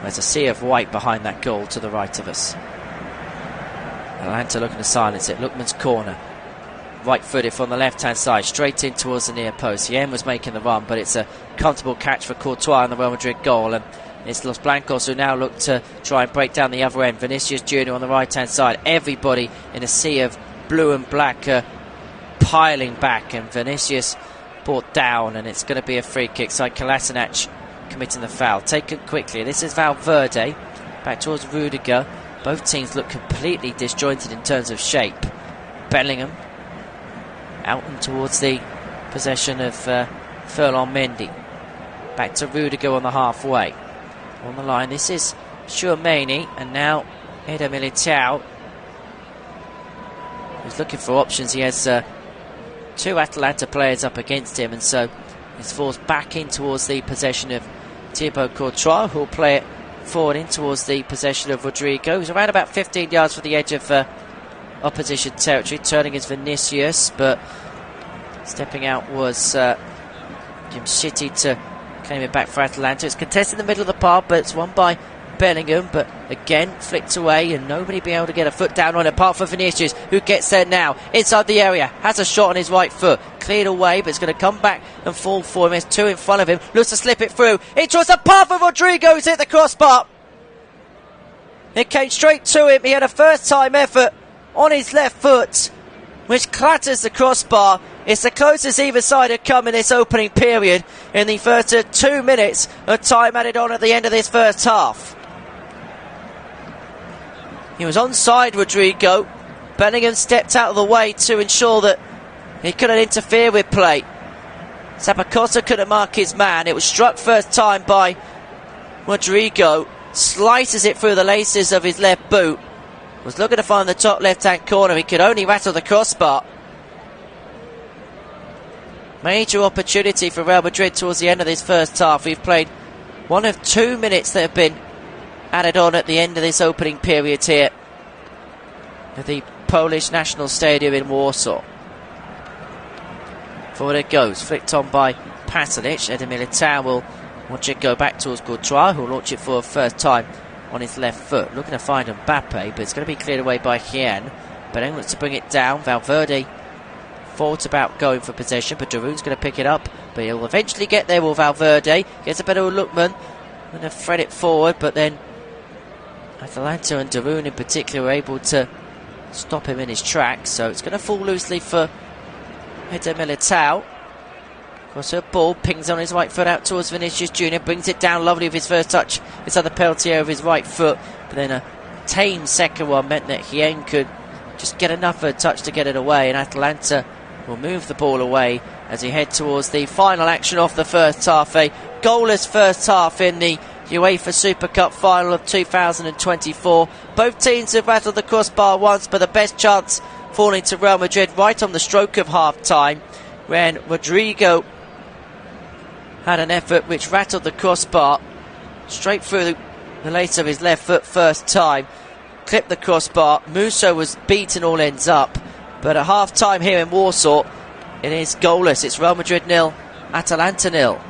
There's a sea of white behind that goal to the right of us. Atalanta looking to silence it. Lookman's corner. Right footed from the left hand side, straight in towards the near post. Hien was making the run, but it's a comfortable catch for Courtois in the Real Madrid goal. And it's Los Blancos who now look to try and break down the other end. Vinicius Jr. on the right hand side. Everybody in a sea of blue and black piling back, and Vinicius brought down, and it's going to be a free kick. So Kolasinac committing the foul. Taken quickly. This is Valverde. Back towards Rudiger. Both teams look completely disjointed in terms of shape. Bellingham out and towards the possession of Ferland Mendy. Back to Rudiger on the halfway. On the line, this is Tchouameni, and now Eder Militao, who's looking for options. He has two Atalanta players up against him, and so he's forced back in towards the possession of Thibaut Courtois, who'll play it forward in towards the possession of Rodrigo, who's around about 15 yards from the edge of opposition territory. Turning is Vinicius, but stepping out was Jim Shitty to claim it back for Atalanta. It's contested in the middle of the park, but it's won by Bellingham, but again flicked away, and nobody being able to get a foot down on it apart from Vinicius, who gets there now inside the area, has a shot on his right foot, cleared away, but it's going to come back and fall for him. There's two in front of him, looks to slip it through. It was a path for Rodrigo, who's hit the crossbar. It came straight to him. He had a first time effort on his left foot, which clatters the crossbar. It's the closest either side had come in this opening period in the first 2 minutes of time added on at the end of this first half. He was onside, Rodrigo. Bellingham stepped out of the way to ensure that he couldn't interfere with play. Zappacosta couldn't mark his man. It was struck first time by Rodrigo, slices it through the laces of his left boot. Was looking to find the top left-hand corner. He could only rattle the crossbar. Major opportunity for Real Madrid towards the end of this first half. We've played one of 2 minutes that have been added on at the end of this opening period here at the Polish National Stadium in Warsaw. Forward it goes, flicked on by Pasalic. Eder Militao will watch it go back towards Courtois, who will launch it for a first time on his left foot. Looking to find Mbappe, but it's going to be cleared away by Hien. But wants to bring it down. Valverde thought about going for possession, but Darun's going to pick it up. But he'll eventually get there with Valverde. Gets a better Lookman. Going to thread it forward, but then Atalanta and Darun in particular were able to stop him in his tracks. So it's going to fall loosely for Eder Militao. Cross her ball, pings on his right foot out towards Vinicius Jr. Brings it down lovely with his first touch. This other Peltier of his right foot. But then a tame second one meant that Hien could just get enough of a touch to get it away. And Atalanta will move the ball away as he head towards the final action of the first half. A goalless first half in the UEFA Super Cup final of 2024. Both teams have rattled the crossbar once, but the best chance falling to Real Madrid right on the stroke of half-time, when Rodrigo had an effort which rattled the crossbar straight through the lace of his left foot first time, clipped the crossbar. Musso was beaten all ends up, but at half-time here in Warsaw, it is goalless. It's Real Madrid 0, Atalanta 0.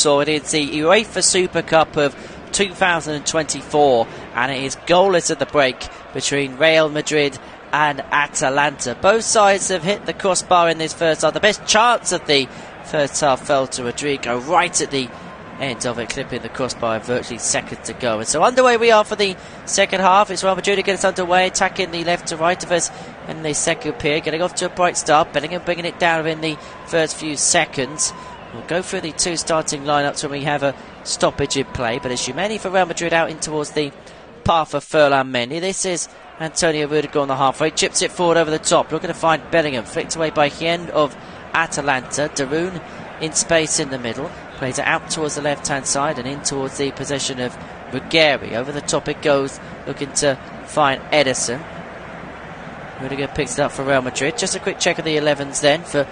Warsaw. It is the UEFA Super Cup of 2024, and it is goalless at the break between Real Madrid and Atalanta. Both sides have hit the crossbar in this first half. The best chance of the first half fell to Rodrigo right at the end of it, clipping the crossbar virtually seconds to go. And so underway we are for the second half. It's Real Madrid to get us underway, attacking the left to right of us in the second period, getting off to a bright start. Bellingham bringing it down in the first few seconds. We'll go through the two starting lineups when we have a stoppage in play, but it's Tchouaméni for Real Madrid out in towards the path of Ferland Mendy. This is Antonio Rudiger on the halfway, chips it forward over the top, looking to find Bellingham, flicked away by Hien of Atalanta. Darun in space in the middle, plays it out towards the left hand side and in towards the possession of Ruggeri. Over the top it goes, looking to find Ederson. Rudiger picks it up for Real Madrid. Just a quick check of the 11s then for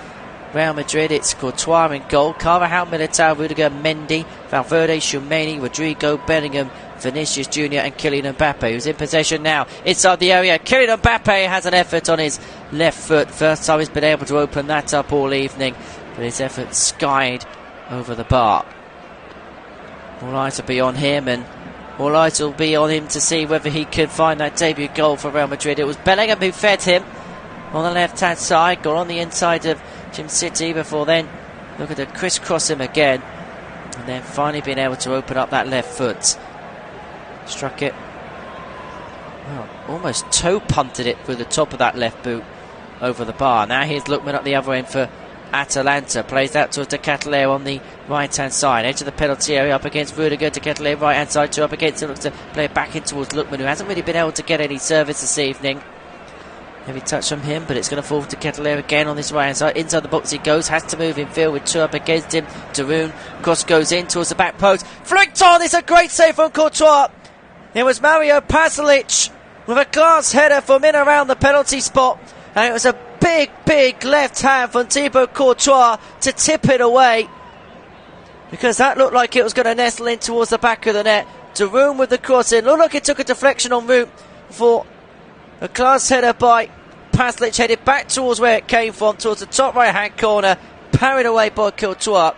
Real Madrid. It's Courtois in goal, Carvajal, Militao, Rudiger, Mendy, Valverde, Tchouaméni, Rodrigo, Bellingham, Vinicius Jr. and Kylian Mbappe, who's in possession now inside the area. Kylian Mbappe has an effort on his left foot. First time he's been able to open that up all evening, but his effort skied over the bar. All eyes will be on him, and all eyes will be on him to see whether he can find that debut goal for Real Madrid. It was Bellingham who fed him on the left hand side, got on the inside of Jim City before then looking to crisscross him again, and then finally being able to open up that left foot. Struck it, well, almost toe punted it through the top of that left boot over the bar. Now here's Lookman up the other end for Atalanta, plays out towards De Ketelaere on the right hand side, edge of the penalty area, up against Rudiger. De Ketelaere right hand side, two up against him, looks to play it back in towards Lookman, who hasn't really been able to get any service this evening. Heavy touch from him, but it's going to fall to Ketelaere again on this right hand side. Inside the box he goes, has to move in field with two up against him. Darun, cross goes in towards the back post, flicked on. It's a great save from Courtois. It was Mario Pasalic with a glass header from in around the penalty spot, and it was a big left hand from Thibaut Courtois to tip it away, because that looked like it was going to nestle in towards the back of the net. Darun with the cross in, looked like it took a deflection en route for a glass header by Pasalic, headed back towards where it came from, towards the top right hand corner, parried away by Courtois.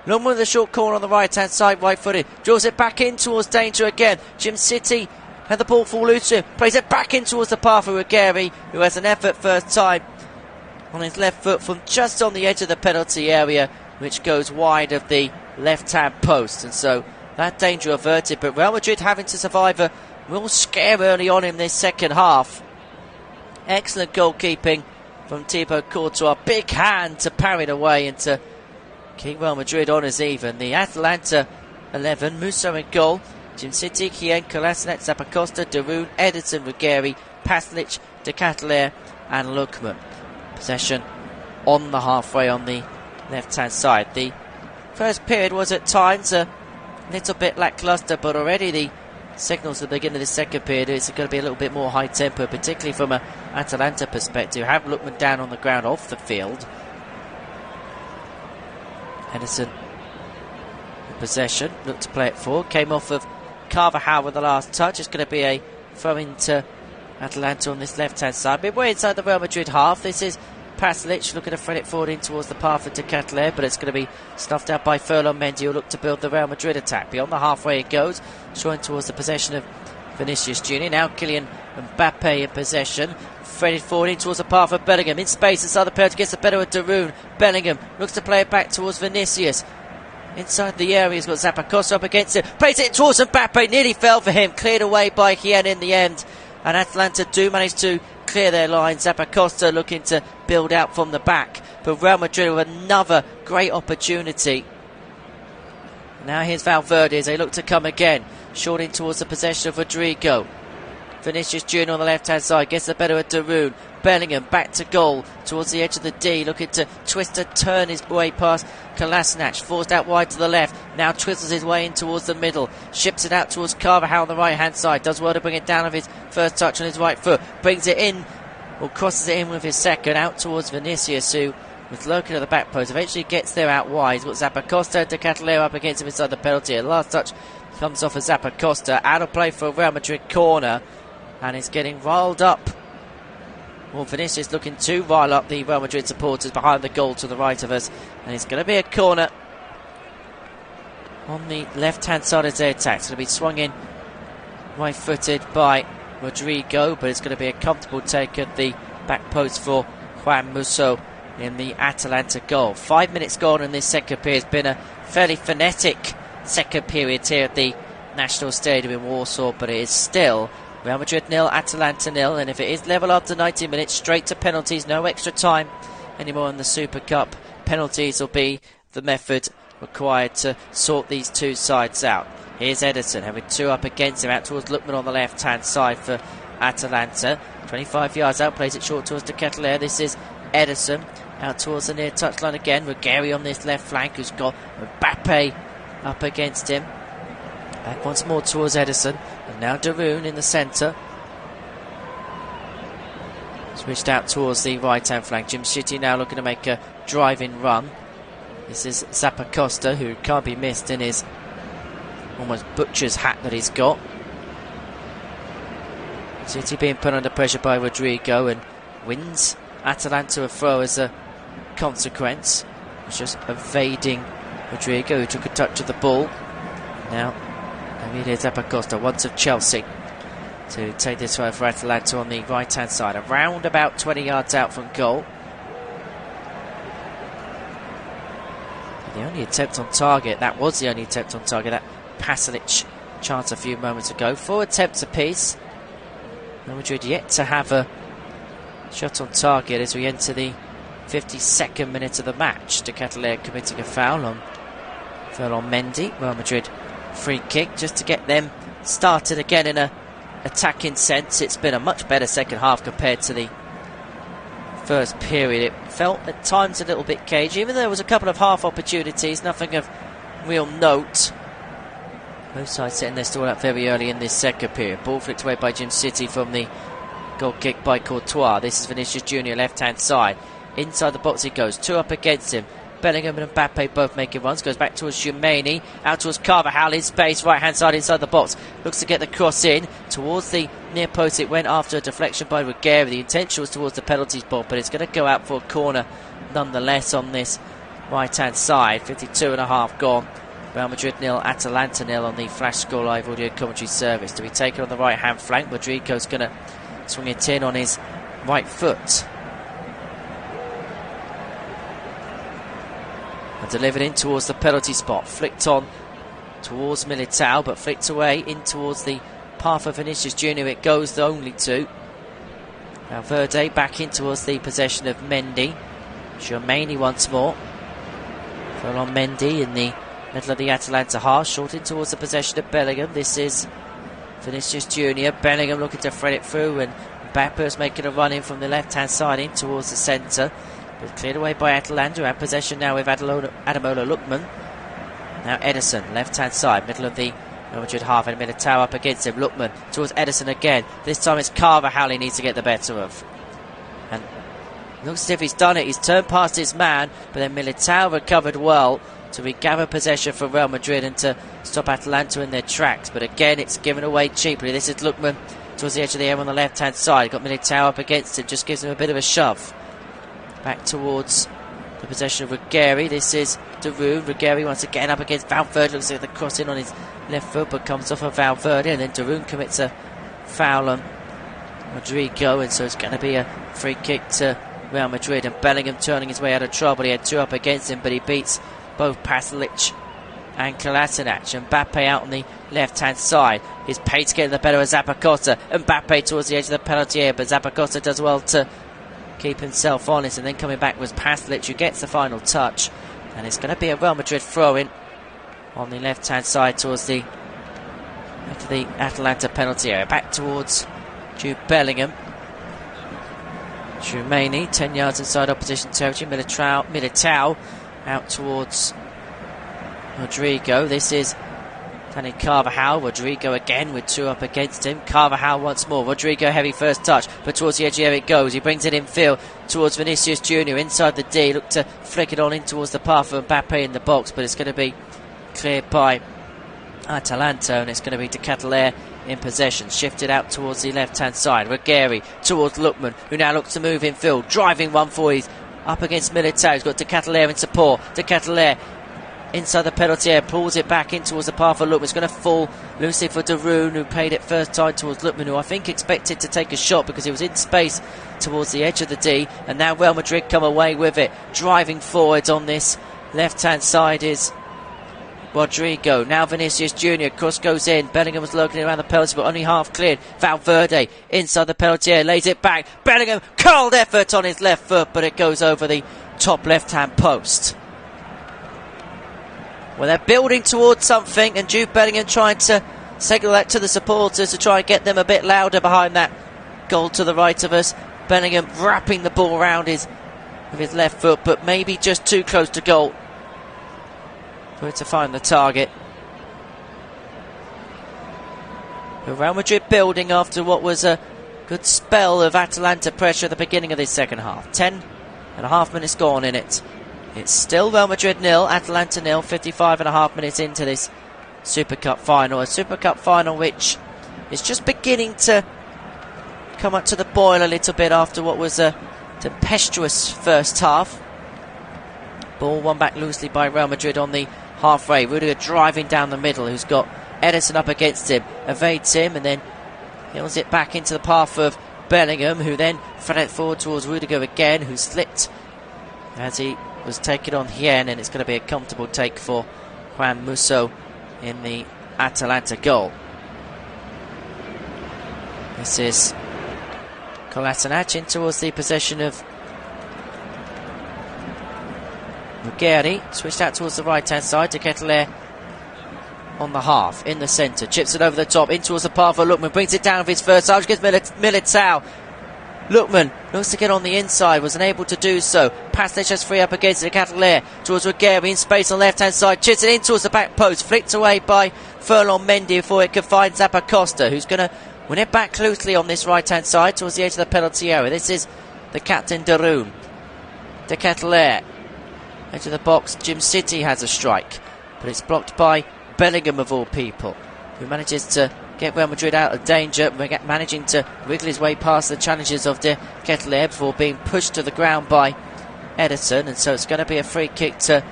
Long with the short corner on the right hand side, right footed, draws it back in towards danger again. Jim City had the ball fall loose to him, plays it back in towards the path of Ruggeri, who has an effort first time on his left foot from just on the edge of the penalty area, which goes wide of the left hand post, and so that danger averted. But Real Madrid having to survive a real scare early on in this second half. Excellent goalkeeping from Thibaut Courtois, big hand to parry it away and to keep Real Madrid on as even. The Atalanta 11, Musso in goal, Jim City, Hien, Kolasinac, Zappacosta, Darun, Ederson, Ruggeri, Pasalic, De Ketelaere and Lookman. Possession on the halfway on the left hand side. The first period was at times a little bit lacklustre, but already the signals at the beginning of the second period it's going to be a little bit more high tempo, particularly from an Atalanta perspective. Have Lookman down on the ground off the field. Henderson in possession, looked to play it forward, came off of Carvajal with the last touch. It's going to be a throw into Atalanta on this left hand side, midway inside the Real Madrid half. This is Pasalic looking to thread it forward in towards the path of De Ketelaere, but it's going to be snuffed out by Ferland Mendy, who look to build the Real Madrid attack. Beyond the halfway it goes, showing towards the possession of Vinicius Jr. Now Kylian Mbappe in possession, threaded forward in towards the path of Bellingham, in space inside the penalty, gets the better of Darun. Bellingham looks to play it back towards Vinicius. Inside the area, he's got Zappacosta up against him, plays it towards Mbappe, nearly fell for him, cleared away by Hien in the end, and Atalanta do manage to clear their line. Zappacosta looking to build out from the back, but Real Madrid with another great opportunity. Now here's Valverde as they look to come again, short in towards the possession of Rodrigo. Vinicius Jr. on the left hand side gets the better of Darun. Bellingham back to goal towards the edge of the D, looking to twist and turn his way past Kolasinac, forced out wide to the left, now twizzles his way in towards the middle, ships it out towards Carvajal on the right hand side, does well to bring it down with his first touch on his right foot, brings it in, or crosses it in with his second, out towards Vinicius, who was lurking at the back post, eventually gets there out wide. He's got Zappacosta, De Ketelaere up against him inside the penalty, and the last touch comes off of Zappacosta, out of play for a Real Madrid corner, and it's getting riled up. Well, Vinicius looking to rile up the Real Madrid supporters behind the goal to the right of us, and it's going to be a corner. on the left-hand side of the attack. It's going to be swung in right-footed by Rodrigo, but it's going to be a comfortable take at the back post for Juan Musso in the Atalanta goal. 5 minutes gone in this second period. It's been a fairly frenetic second period here at the National Stadium in Warsaw, but it is still Real Madrid 0, Atalanta 0, and if it is level after 90 minutes, straight to penalties, no extra time anymore in the Super Cup. Penalties will be the method required to sort these two sides out. Here's Ederson having two up against him, out towards Lookman on the left-hand side for Atalanta. 25 yards out, plays it short towards De Ketelaere. This is Ederson out towards the near touchline again. Ruggieri on this left flank, who's got Mbappe up against him. Back once more towards Ederson, and now Darun in the centre. Switched out towards the right-hand flank. Jim Shitty now looking to make a driving run. This is Zappacosta, who can't be missed in his almost butcher's hat that he's got. City being put under pressure by Rodrigo and wins Atalanta a throw as a consequence. It's just evading Rodrigo, who took a touch of the ball. Now Davide Zappacosta, once of Chelsea, to take this throw for Atalanta on the right hand side, around about 20 yards out from goal. The only attempt on target, that was the only attempt on target, that Pasalic chance a few moments ago. 4 attempts apiece. Real Madrid yet to have a shot on target as we enter the 52nd minute of the match. De Ketelaere committing a foul on Mendy. Real Madrid free kick just to get them started again in a attacking sense. It's been a much better second half compared to the first period. It felt at times a little bit cagey, even though there was a couple of half opportunities, nothing of real note. Both sides setting their stall up very early in this second period. Ball flicked away by Jim City from the goal kick by Courtois. This is Vinicius Junior, left hand side. Inside the box he goes, two up against him. Bellingham and Mbappe both making runs. Goes back towards Khomeini, out towards Carvajal in space, right hand side inside the box. Looks to get the cross in towards the near post. It went after a deflection by Ruggieri. The intention was towards the penalty spot, but it's going to go out for a corner nonetheless on this right hand side. 52.5 gone. Real Madrid 0, Atalanta 0 on the Flash Score Live audio commentary service. To be taken on the right hand flank. Rodrigo's going to swing it in on his right foot. And delivered in towards the penalty spot. Flicked on towards Militao, but flicked away in towards the path of Vinicius Junior. It goes the only two. Valverde back in towards the possession of Mendy. Khomeini once more. Fell on Mendy in the middle of the Atalanta half. Short in towards the possession of Bellingham. This is Vinicius Junior. Bellingham looking to thread it through, and Mbappe's making a run in from the left hand side in towards the centre. But cleared away by Atalanta, and possession now with Ademola Lookman. Now Ederson, left hand side, middle of the Real Madrid half, and Militao up against him. Lookman towards Ederson again. This time it's Carvajal he needs to get the better of. And looks as if he's done it. He's turned past his man, but then Militao recovered well to regather possession for Real Madrid and to stop Atalanta in their tracks. But again, it's given away cheaply. This is Lookman towards the edge of the area on the left hand side. Got Militao up against him, just gives him a bit of a shove. Back towards the possession of Ruggieri. This is Darun. Ruggieri once again up against Valverde. Looks like the cross in on his left foot, but comes off of Valverde, and then Darun commits a foul on Rodrigo, and so it's going to be a free kick to Real Madrid. And Bellingham turning his way out of trouble. He had two up against him, but he beats both Pasalic and Kolasinac. And Mbappe out on the left hand side. His pace getting the better of Zappacosta. Mbappe towards the edge of the penalty area, but Zappacosta does well to keep himself honest, and then coming back was Pasalic, who gets the final touch, and it's going to be a Real Madrid throw-in on the left-hand side towards the Atalanta penalty area. Back towards Jude Bellingham. Khomeini, 10 yards inside opposition territory. Militao out towards Rodrigo. This is Dani Carvajal. Rodrigo again with two up against him. Carvajal once more. Rodrigo heavy first touch, but towards the edge here it goes. He brings it in field towards Vinicius Junior inside the D. Look to flick it on in towards the path of Mbappe in the box, but it's going to be cleared by Atalanta, and it's going to be De Ketelaere in possession. Shifted out towards the left hand side. Ruggieri towards Lookman, who now looks to move in field. Driving one for, he's up against Militao. He's got De Ketelaere in support. De Ketelaere inside the penalty area, pulls it back in towards the path of Lookman. It's going to fall loosely for Darun, who played it first time towards Lookman, who I think expected to take a shot because he was in space towards the edge of the D. And now Real Madrid come away with it, driving forwards on this left-hand side is Rodrigo. Now Vinicius Jr. Cross goes in. Bellingham was lurking around the penalty, but only half cleared. Valverde inside the penalty area, lays it back. Bellingham, curled effort on his left foot, but it goes over the top left-hand post. Well, they're building towards something, and Jude Bellingham trying to signal that to the supporters to try and get them a bit louder behind that goal to the right of us. Bellingham wrapping the ball around with his left foot, but maybe just too close to goal for it to find the target. But Real Madrid building after what was a good spell of Atalanta pressure at the beginning of this second half. 10.5 minutes gone in it. It's still Real Madrid 0, Atalanta 0, 55.5 minutes into this Super Cup final. A Super Cup final which is just beginning to come up to the boil a little bit after what was a tempestuous first half. Ball won back loosely by Real Madrid on the halfway. Rudiger driving down the middle, who's got Ederson up against him, evades him and then heels it back into the path of Bellingham, who then fed it forward towards Rudiger again, who slipped as he was taking on Hien, and it's going to be a comfortable take for Juan Musso in the Atalanta goal. This is Kolasinac in towards the possession of Ruggeri, switched out towards the right hand side to Ketelaere on the half, in the centre, chips it over the top, in towards the path of Lookman, brings it down with his first touch, gets Militao. Lookman looks to get on the inside, was unable to do so. Pasnich has free up against it, Ketelaere towards Ruggeri in space on the left hand side, chips it in towards the back post, flicked away by Ferland Mendy before it could find Zappacosta, who's going to win it back loosely on this right hand side towards the edge of the penalty area. This is the captain Darun. De Ketelaere, edge of the box. Jim City has a strike, but it's blocked by Bellingham of all people, who manages to get Real Madrid out of danger, managing to wriggle his way past the challenges of De Ketelaere before being pushed to the ground by Ederson. And so it's going to be a free kick to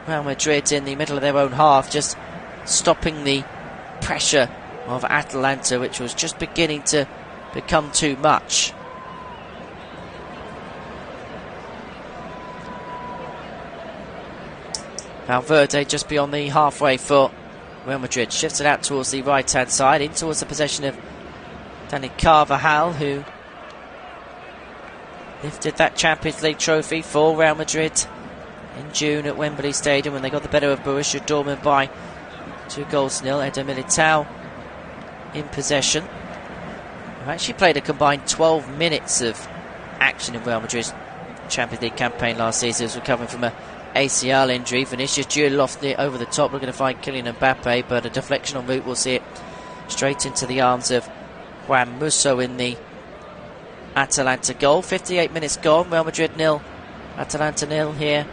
Real Madrid in the middle of their own half, just stopping the pressure of Atalanta, which was just beginning to become too much. Valverde just beyond the halfway for Real Madrid, shifts it out towards the right hand side, in towards the possession of Dani Carvajal, who lifted that Champions League trophy for Real Madrid in June at Wembley Stadium when they got the better of Borussia Dortmund by 2-0. Eder Militao in possession. They've actually played a combined 12 minutes of action in Real Madrid's Champions League campaign last season. He was recovering from a ACL injury. Vinicius Jr. lost it over the top, looking to find Kylian Mbappe, but a deflection en route will see it straight into the arms of Juan Musso in the Atalanta goal. 58 minutes gone, Real Madrid 0, Atalanta 0 here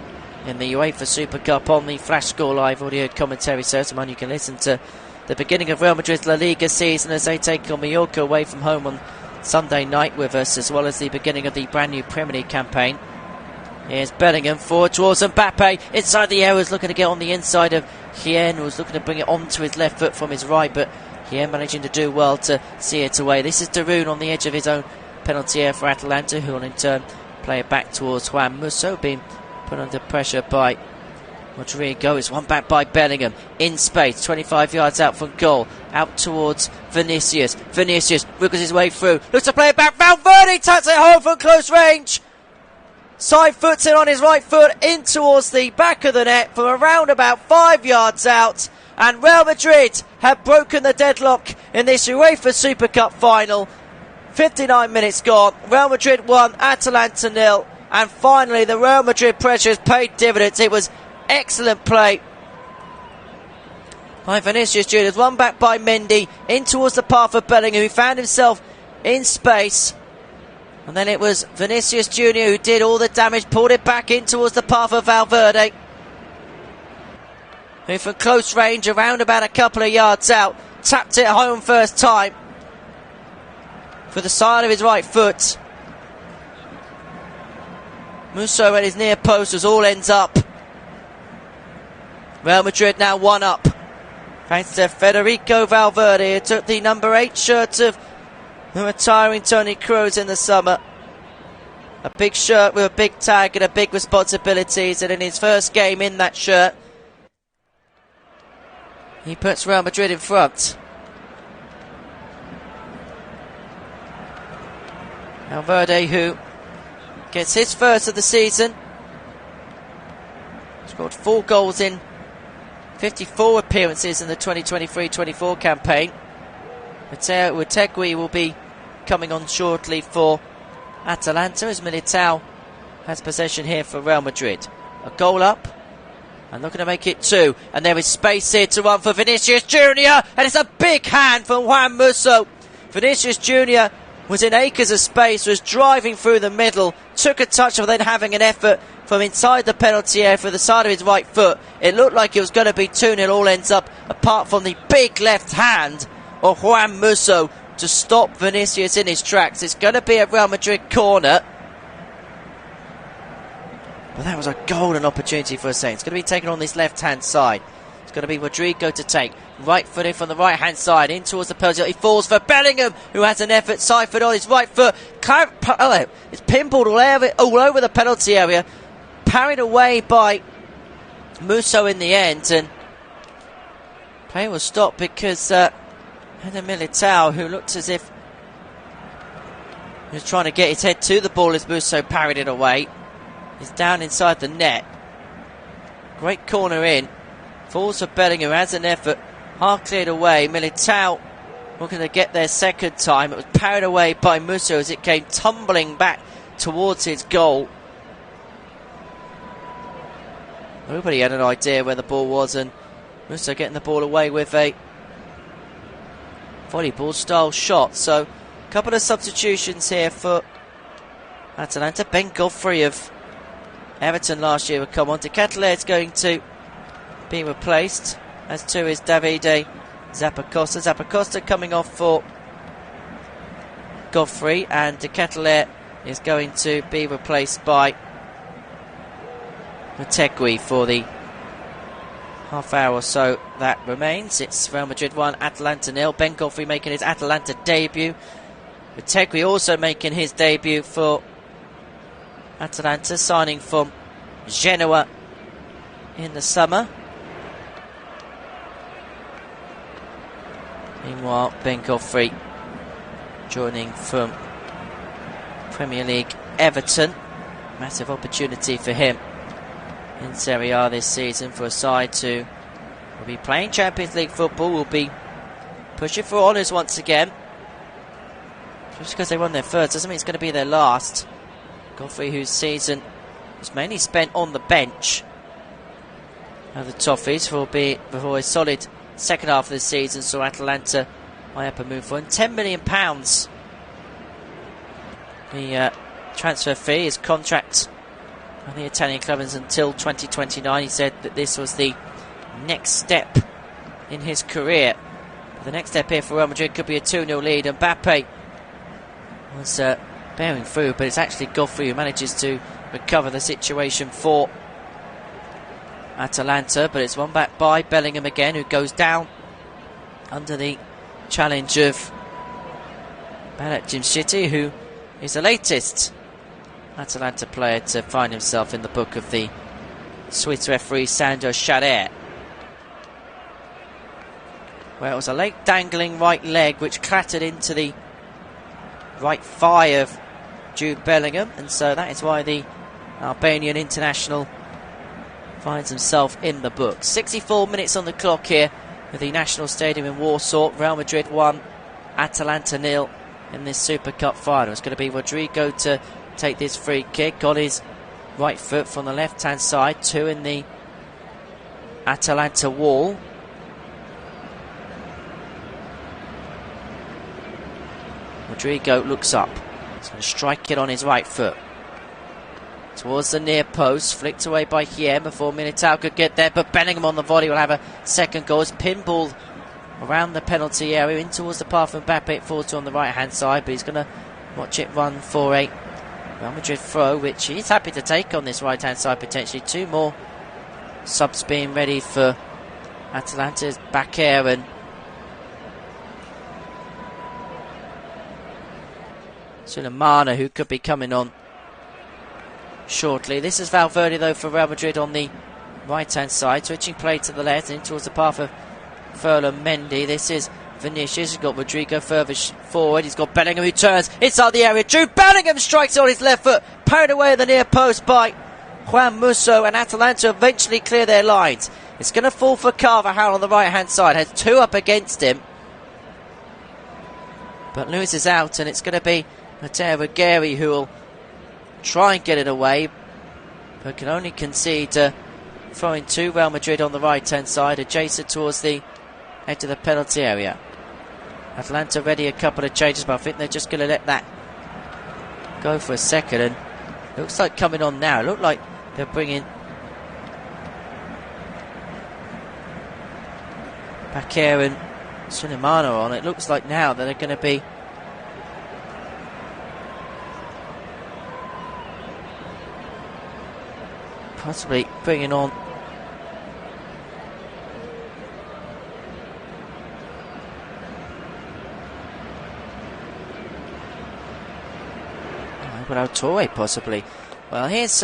in the UEFA Super Cup on the Flash Score Live audio commentary someone you can listen to the beginning of Real Madrid's La Liga season as they take on Mallorca away from home on Sunday night with us, as well as the beginning of the brand new Premier League campaign. Here's Bellingham forward towards Mbappe, inside the area, was looking to get on the inside of Hien, was looking to bring it onto his left foot from his right, but Hien managing to do well to see it away. This is Darun on the edge of his own penalty area for Atalanta, who will in turn play it back towards Juan Musso, being put under pressure by Rodrigo. It's one back by Bellingham, in space, 25 yards out from goal, out towards Vinicius. Vinicius wriggles his way through, looks to play it back, Valverde taps it home from close range. Side foots it on his right foot in towards the back of the net from around about 5 yards out. And Real Madrid have broken the deadlock in this UEFA Super Cup final. 59 minutes gone. Real Madrid 1, Atalanta 0. And finally the Real Madrid pressure has paid dividends. It was excellent play by Vinicius Jr. One back by Mendy in towards the path of Bellingham, who found himself in space. And then it was Vinicius Jr. who did all the damage, pulled it back in towards the path of Valverde, who from close range, around about a couple of yards out, tapped it home first time for the side of his right foot. Musso at his near post as all ends up Real Madrid now 1 up. Thanks to Federico Valverde, who took the number 8 shirt of the retiring Toni Kroos in the summer. A big shirt with a big tag and a big responsibilities, and in his first game in that shirt, he puts Real Madrid in front. Valverde, who gets his first of the season, scored 4 goals in 54 appearances in the 2023-24 campaign. Matteo Utegui will be coming on shortly for Atalanta as Militao has possession here for Real Madrid. A goal up, and looking to make it 2. And there is space here to run for Vinicius Junior, and it's a big hand from Juan Musso. Vinicius Junior was in acres of space, was driving through the middle, took a touch of then having an effort from inside the penalty area for the side of his right foot. It looked like it was going to be 2-0, all ends up, apart from the big left hand of Juan Musso to stop Vinicius in his tracks. It's going to be a Real Madrid corner. But that was a golden opportunity for a second. It's going to be taken on this left-hand side. It's going to be Rodrigo to take. Right footed from the right-hand side in towards the penalty. He falls for Bellingham, who has an effort siphoned on his right foot. It's pinballed all over the penalty area. Parried away by Musso in the end. And play was stopped because Militao, who looked as if he was trying to get his head to the ball as Musso parried it away, is down inside the net. Great corner in. Falls for Bellingham, has an effort. Half cleared away. Militao looking to get their second time. It was parried away by Musso as it came tumbling back towards his goal. Nobody had an idea where the ball was, and Musso getting the ball away with a volleyball style shot. So a couple of substitutions here for Atalanta. Ben Godfrey of Everton last year will come on. De Ketelaere is going to be replaced, as too is Davide Zappacosta. Zappacosta coming off for Godfrey, and De Ketelaere is going to be replaced by Utegui for the half hour or so that remains. It's Real Madrid 1, Atalanta 0. Ben Godfrey making his Atalanta debut. Utegui also making his debut for Atalanta, signing from Genoa in the summer. Meanwhile, Ben Godfrey joining from Premier League Everton. Massive opportunity for him in Serie A this season for a side who will be playing Champions League football, will be pushing for honours once again. Just because they won their first doesn't mean it's going to be their last. Godfrey, whose season was mainly spent on the bench of the Toffees, will be before a solid second half of the season, so Atalanta might up a move for him. £10 million the transfer fee. His contract on the Italian club is until 2029. He said that this was the next step in his career. But the next step here for Real Madrid could be a 2-0 lead. Mbappe was bearing through, but it's actually Godfrey who manages to recover the situation for Atalanta. But it's won back by Bellingham again, who goes down under the challenge of Balat Jimshiti, who is the latest Atalanta player to find himself in the book of the Swiss referee Sandro Scharer. Well, it was a late dangling right leg which clattered into the right thigh of Jude Bellingham, and so that is why the Albanian international finds himself in the book. 64 minutes on the clock here at the National Stadium in Warsaw. Real Madrid 1, Atalanta 0 in this Super Cup final. It's going to be Rodrigo to take this free kick on his right foot from the left hand side. 2 in the Atalanta wall. Rodrigo looks up. He's going to strike it on his right foot towards the near post, flicked away by Hiem before Militao could get there, but Bellingham on the volley will have a second goal. It's pinballed around the penalty area in towards the path of Mbappe. It falls to on the right hand side, but he's going to watch it run for a Real Madrid throw, which he's happy to take on this right hand side potentially. 2 more subs being ready for Atalanta's back air, and Sulemana, who could be coming on shortly. This is Valverde though for Real Madrid on the right hand side, switching play to the left and towards the path of Ferland Mendy. This is Vinicius. He's got Rodrigo further forward. He's got Bellingham who turns inside the area. Jude Bellingham strikes on his left foot, parried away at the near post by Juan Musso, and Atalanta eventually clear their lines. It's going to fall for Carvajal on the right hand side. Has two up against him, but loses out, and it's going to be Matteo Ruggeri who will try and get it away, but can only concede throwing to Real Madrid on the right hand side, adjacent towards the edge of the penalty area. Atalanta ready a couple of changes, but I think they're just going to let that go for a second, and it looks like coming on now. It looked like they're bringing Paquer and Sulemana on. It looks like now that they're going to be possibly bringing on Torre possibly. Well, here's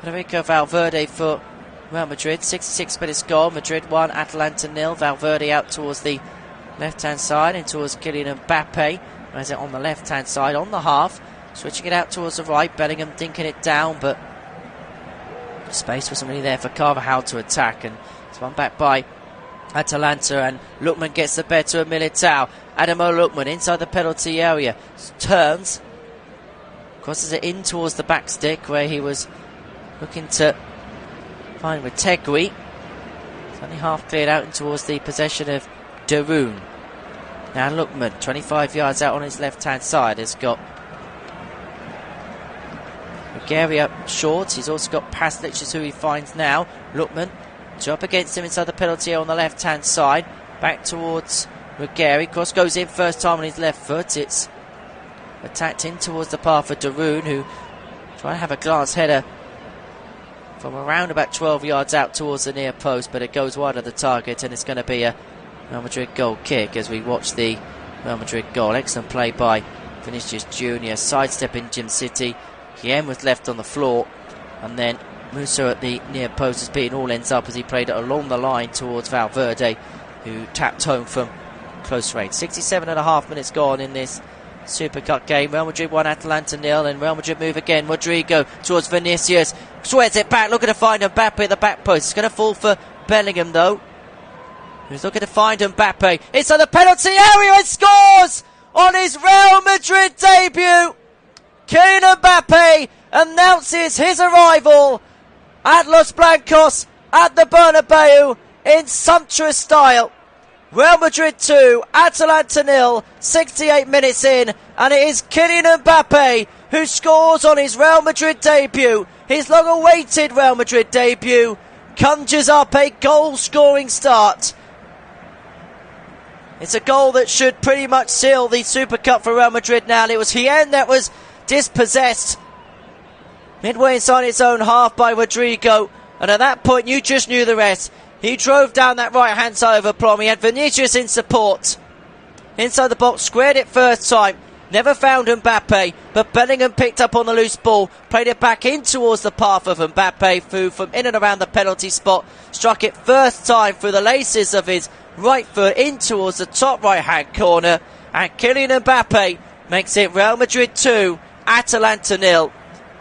Federico Valverde for Real Madrid. 66 minutes goal. Madrid 1, Atalanta 0. Valverde out towards the left hand side and towards Kylian Mbappe. Where's it on the left hand side on the half, switching it out towards the right. Bellingham dinking it down, but space wasn't really there for Carvajal to attack, and it's one back by Atalanta, and Lookman gets the better of Militao. Adamo Lookman inside the penalty area, turns, crosses it in towards the back stick where he was looking to find Retegui. It's only half cleared out and towards the possession of Darun. Now Lookman, 25 yards out on his left hand side, has got Ruggeri up short. He's also got Paslic, is who he finds now. Lookman, two up against him inside the penalty area on the left hand side. Back towards Ruggeri. Cross goes in first time on his left foot. It's attacked in towards the path of Darun, who trying to have a glance header from around about 12 yards out towards the near post, but it goes wide of the target, and it's going to be a Real Madrid goal kick as we watch the Real Madrid goal. Excellent play by Vinicius Jr. sidestepping Jim City. Guillem was left on the floor, and then Musso at the near post is beating all ends up as he played it along the line towards Valverde, who tapped home from close range. 67.5 minutes gone in this Super Cup game. Real Madrid 1, Atalanta 0, and Real Madrid move again. Rodrigo towards Vinicius, sweats it back, looking to find Mbappe at the back post. It's going to fall for Bellingham though, who's looking to find Mbappe inside the penalty area and scores on his Real Madrid debut. Kylian Mbappe announces his arrival at Los Blancos at the Bernabeu in sumptuous style. Real Madrid 2, Atalanta 0, 68 minutes in, and it is Kylian Mbappe who scores on his Real Madrid debut. His long-awaited Real Madrid debut conjures up a goal-scoring start. It's a goal that should pretty much seal the Super Cup for Real Madrid now. It was Hien that was dispossessed midway inside its own half by Rodrigo, and at that point you just knew the rest. He drove down that right hand side of a plum. He had Vinicius in support inside the box, squared it first time, never found Mbappe, but Bellingham picked up on the loose ball, played it back in towards the path of Mbappe, who from in and around the penalty spot struck it first time through the laces of his right foot in towards the top right hand corner, and Kylian Mbappe makes it Real Madrid 2, Atalanta 0,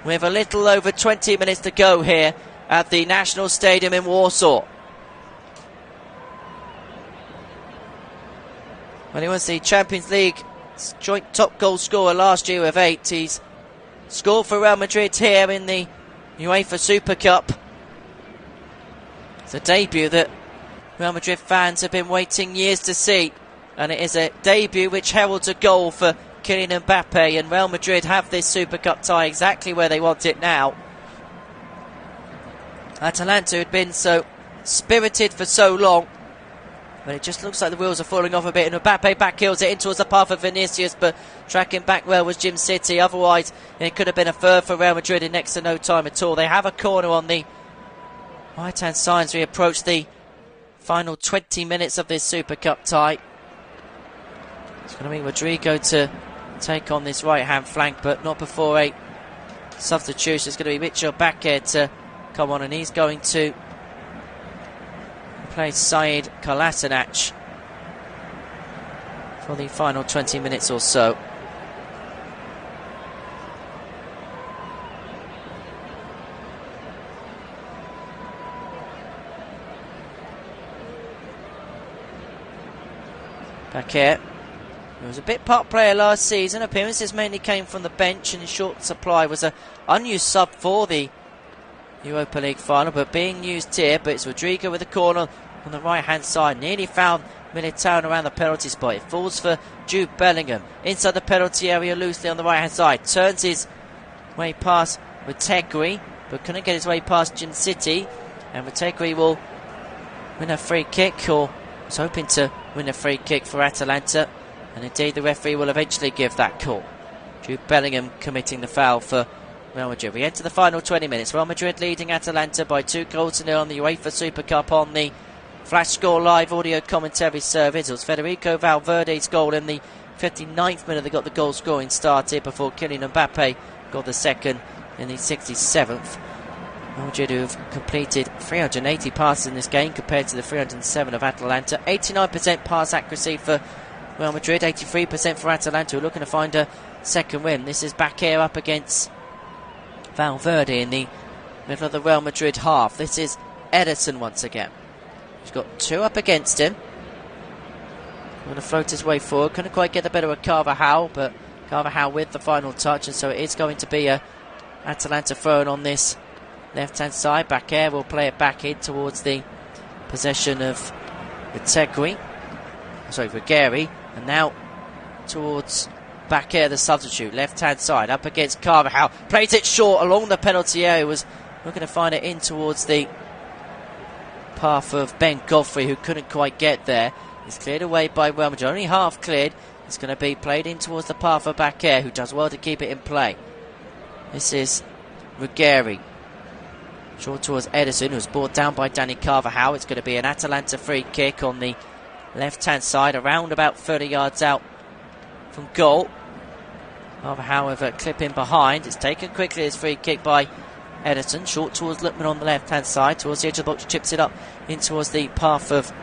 with a little over 20 minutes to go here at the National Stadium in Warsaw. When he was the Champions League joint top goal scorer last year with 8, he's scored for Real Madrid here in the UEFA Super Cup. It's a debut that Real Madrid fans have been waiting years to see, and it is a debut which heralds a goal for Kylian Mbappe, and Real Madrid have this Super Cup tie exactly where they want it now. Atalanta had been so spirited for so long, but it just looks like the wheels are falling off a bit, and Mbappe back heels it in towards the path of Vinicius, but tracking back well was Jim City. Otherwise it could have been a third for Real Madrid in next to no time at all. They have a corner on the right-hand side as we approach the final 20 minutes of this Super Cup tie. It's going to be Rodrigo to take on this right-hand flank, but not before a substitution. It's going to be Mitchell back here to come on, and he's going to play Said Kolasinac for the final 20 minutes or so. Back here. He was a bit part player last season. Appearances mainly came from the bench, and in short supply was an unused sub for the Europa League final, but being used here. But it's Rodrigo with the corner on the right hand side. Nearly found Militao around the penalty spot. It falls for Jude Bellingham inside the penalty area loosely on the right hand side. Turns his way past Retegui, but couldn't get his way past Jim City. And Retegui will win a free kick, or was hoping to win a free kick for Atalanta. And indeed the referee will eventually give that call. Jude Bellingham committing the foul for Real Madrid. We enter the final 20 minutes. Real Madrid leading Atalanta by 2-0 on the UEFA Super Cup on the Flash Score Live audio commentary service. It was Federico Valverde's goal in the 59th minute that got the goal scoring started before Kylian Mbappe got the second in the 67th. Real Madrid who have completed 380 passes in this game compared to the 307 of Atalanta. 89% pass accuracy for Real Madrid, 83% for Atalanta, who are looking to find a second win. This is back here up against Valverde in the middle of the Real Madrid half. This is Ederson once again. He's got two up against him. Going to float his way forward. Couldn't quite get the better of Carvajal, but Carvajal with the final touch, and so it is going to be a Atalanta throw on this left-hand side. Back here will play it back in towards the possession of Retegui. Sorry, Ruggeri. And now towards back here, the substitute, left-hand side, up against Carvajal. Plays it short along the penalty area. Was looking to find it in towards the path of Ben Godfrey, who couldn't quite get there. He's cleared away by Real Madrid. Only half cleared. It's going to be played in towards the path of back here, who does well to keep it in play. This is Ruggeri. Short towards Ederson, who was brought down by Dani Carvajal. It's going to be an Atalanta free kick on the left-hand side, around about 30 yards out from goal. However, clipping behind. It's taken quickly as free kick by Ederson. Short towards Lookman on the left-hand side. Towards the edge of the box, chips it up in towards the path of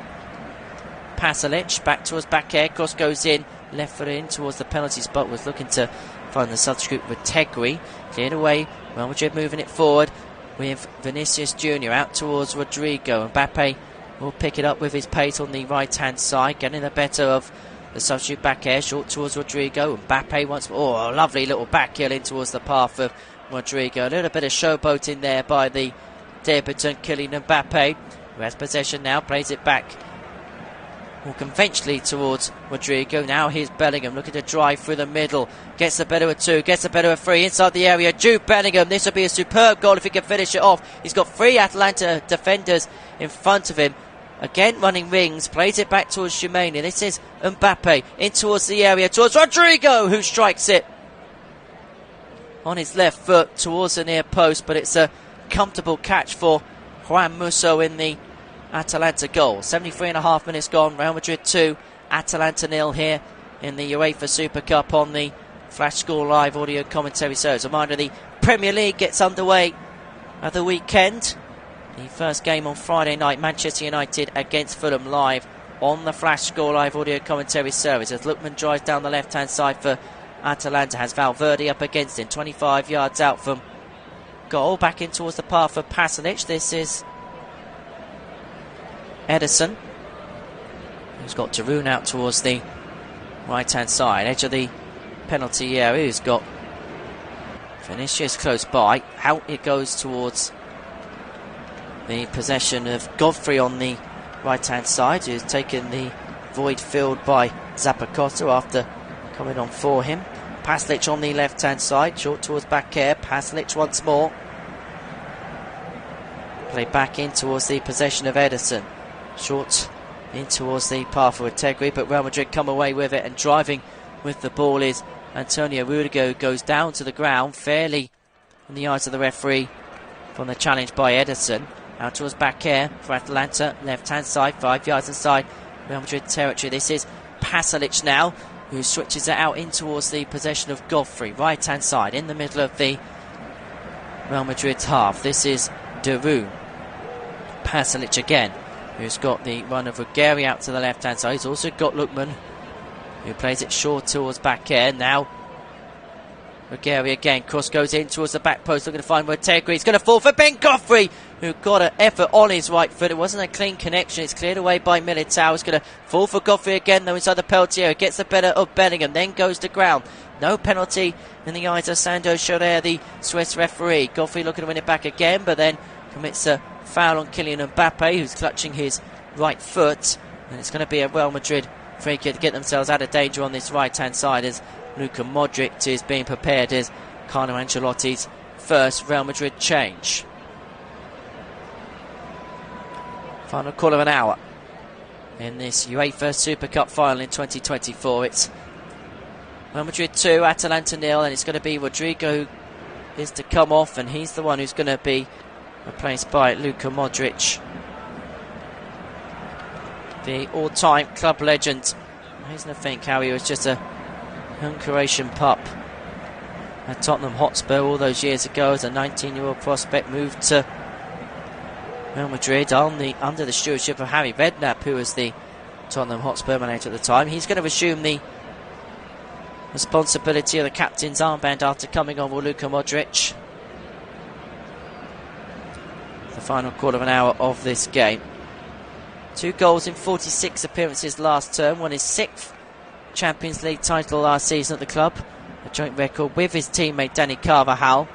Pasalic. Back towards back air. Cross goes in. Left foot in towards the penalty spot. Was looking to find the substitute with Retegui. Cleared away. Real Madrid moving it forward with Vinicius Jr. out towards Rodrigo. Mbappe will pick it up with his pace on the right-hand side, getting the better of the substitute back air, short towards Rodrigo. Mbappe once more. Oh, a lovely little back heel in towards the path of Rodrigo. A little bit of showboating there by the debutant Kylian Mbappe, who has possession now, plays it back more conventionally towards Rodrigo. Now here's Bellingham looking to drive through the middle. Gets the better of two, gets the better of three inside the area. Jude Bellingham, this will be a superb goal if he can finish it off. He's got three Atalanta defenders in front of him. Again running rings, plays it back towards Shumeni. This is Mbappe in towards the area, towards Rodrigo, who strikes it on his left foot towards the near post, but it's a comfortable catch for Juan Musso in the Atalanta goal. 73.5 minutes gone, Real Madrid 2, Atalanta 0 here in the UEFA Super Cup on the Flash Score Live audio commentary service. Reminder, the Premier League gets underway at the weekend. The first game on Friday night, Manchester United against Fulham, live on the Flash Score Live audio commentary service as Lookman drives down the left-hand side for Atalanta. Has Valverde up against him, 25 yards out from goal. Back in towards the path of Pasalic. This is Ederson, who's got Tarun out towards the right-hand side, edge of the penalty area. Who's got Vinicius close by. Out it goes towards the possession of Godfrey on the right-hand side, who's taken the void filled by Zappacosta after coming on for him. Pasalic on the left-hand side, short towards back air. Pasalic once more. Play back in towards the possession of Ederson. Short in towards the path of Retegui, but Real Madrid come away with it, and driving with the ball is Antonio Rudiger, who goes down to the ground fairly in the eyes of the referee from the challenge by Ederson. Out towards back air for Atalanta. Left-hand side, 5 yards inside Real Madrid territory. This is Pasalic now, who switches it out in towards the possession of Godfrey. Right-hand side, in the middle of the Real Madrid half. This is Daru. Pasalic again, who's got the run of Ruggieri out to the left-hand side. He's also got Lookman, who plays it short towards back air. Now Ruggieri again, cross goes in towards the back post, looking to find Motegri. He's going to fall for Ben Godfrey, who got an effort on his right foot. It wasn't a clean connection. It's cleared away by Militao. It's going to fall for Godfrey again, though, inside the penalty area. Gets the better of Bellingham, then goes to ground. No penalty in the eyes of Sando Schorer, the Swiss referee. Godfrey looking to win it back again, but then commits a foul on Kylian Mbappe, who's clutching his right foot. And it's going to be a Real Madrid free kick to get themselves out of danger on this right-hand side, as Luka Modric is being prepared as Carlo Ancelotti's first Real Madrid change. Final quarter of an hour in this UEFA Super Cup final in 2024. It's Real Madrid 2, Atalanta 0, and it's going to be Rodrigo who is to come off, and he's the one who's going to be replaced by Luka Modric, the all-time club legend. He's going to think how he was just a young Croatian pup at Tottenham Hotspur all those years ago as a 19-year-old prospect, moved to Real Madrid under the stewardship of Harry Redknapp, who was the Tottenham Hotspur manager at the time. He's going to assume the responsibility of the captain's armband after coming on with Luka Modric. The final quarter of an hour of this game. 2 goals in 46 appearances last term, won his 6th Champions League title last season at the club, a joint record with his teammate Dani Carvajal,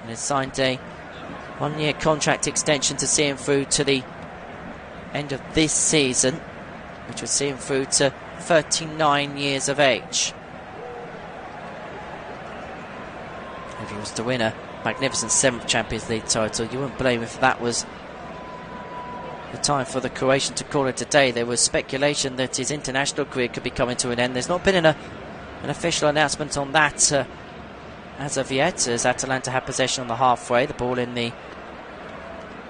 and has signed a 1-year contract extension to see him through to the end of this season, which will see him through to 39 years of age. If he was to win a magnificent 7th Champions League title, you wouldn't blame if that was the time for the Croatian to call it a day. There was speculation that his international career could be coming to an end. There's not been an official announcement on that as of yet, as Atalanta have possession on the halfway. The ball in the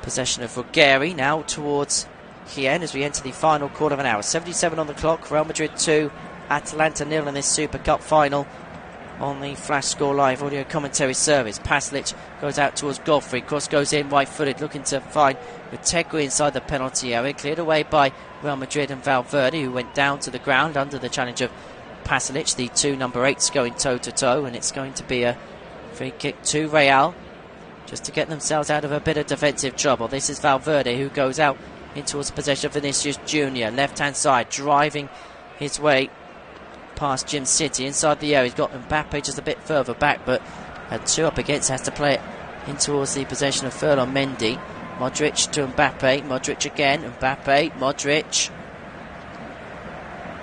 possession of Ruggieri, now towards Hien as we enter the final quarter of an hour. 77 on the clock, Real Madrid 2, Atalanta 0 in this Super Cup final. On the Flash Score Live audio commentary service, Pasalic goes out towards Godfrey, cross goes in right-footed, looking to find Motegri inside the penalty area, cleared away by Real Madrid and Valverde, who went down to the ground under the challenge of Pasalic. The 2 number 8s going toe-to-toe, and it's going to be a free kick to Real, just to get themselves out of a bit of defensive trouble. This is Valverde, who goes out in towards possession of Vinicius Junior, left-hand side, driving his way past Jim City inside the area. He's got Mbappe just a bit further back, but had 2 up against, has to play it in towards the possession of Ferland Mendy. Modric to Mbappe, Modric again, Mbappe, Modric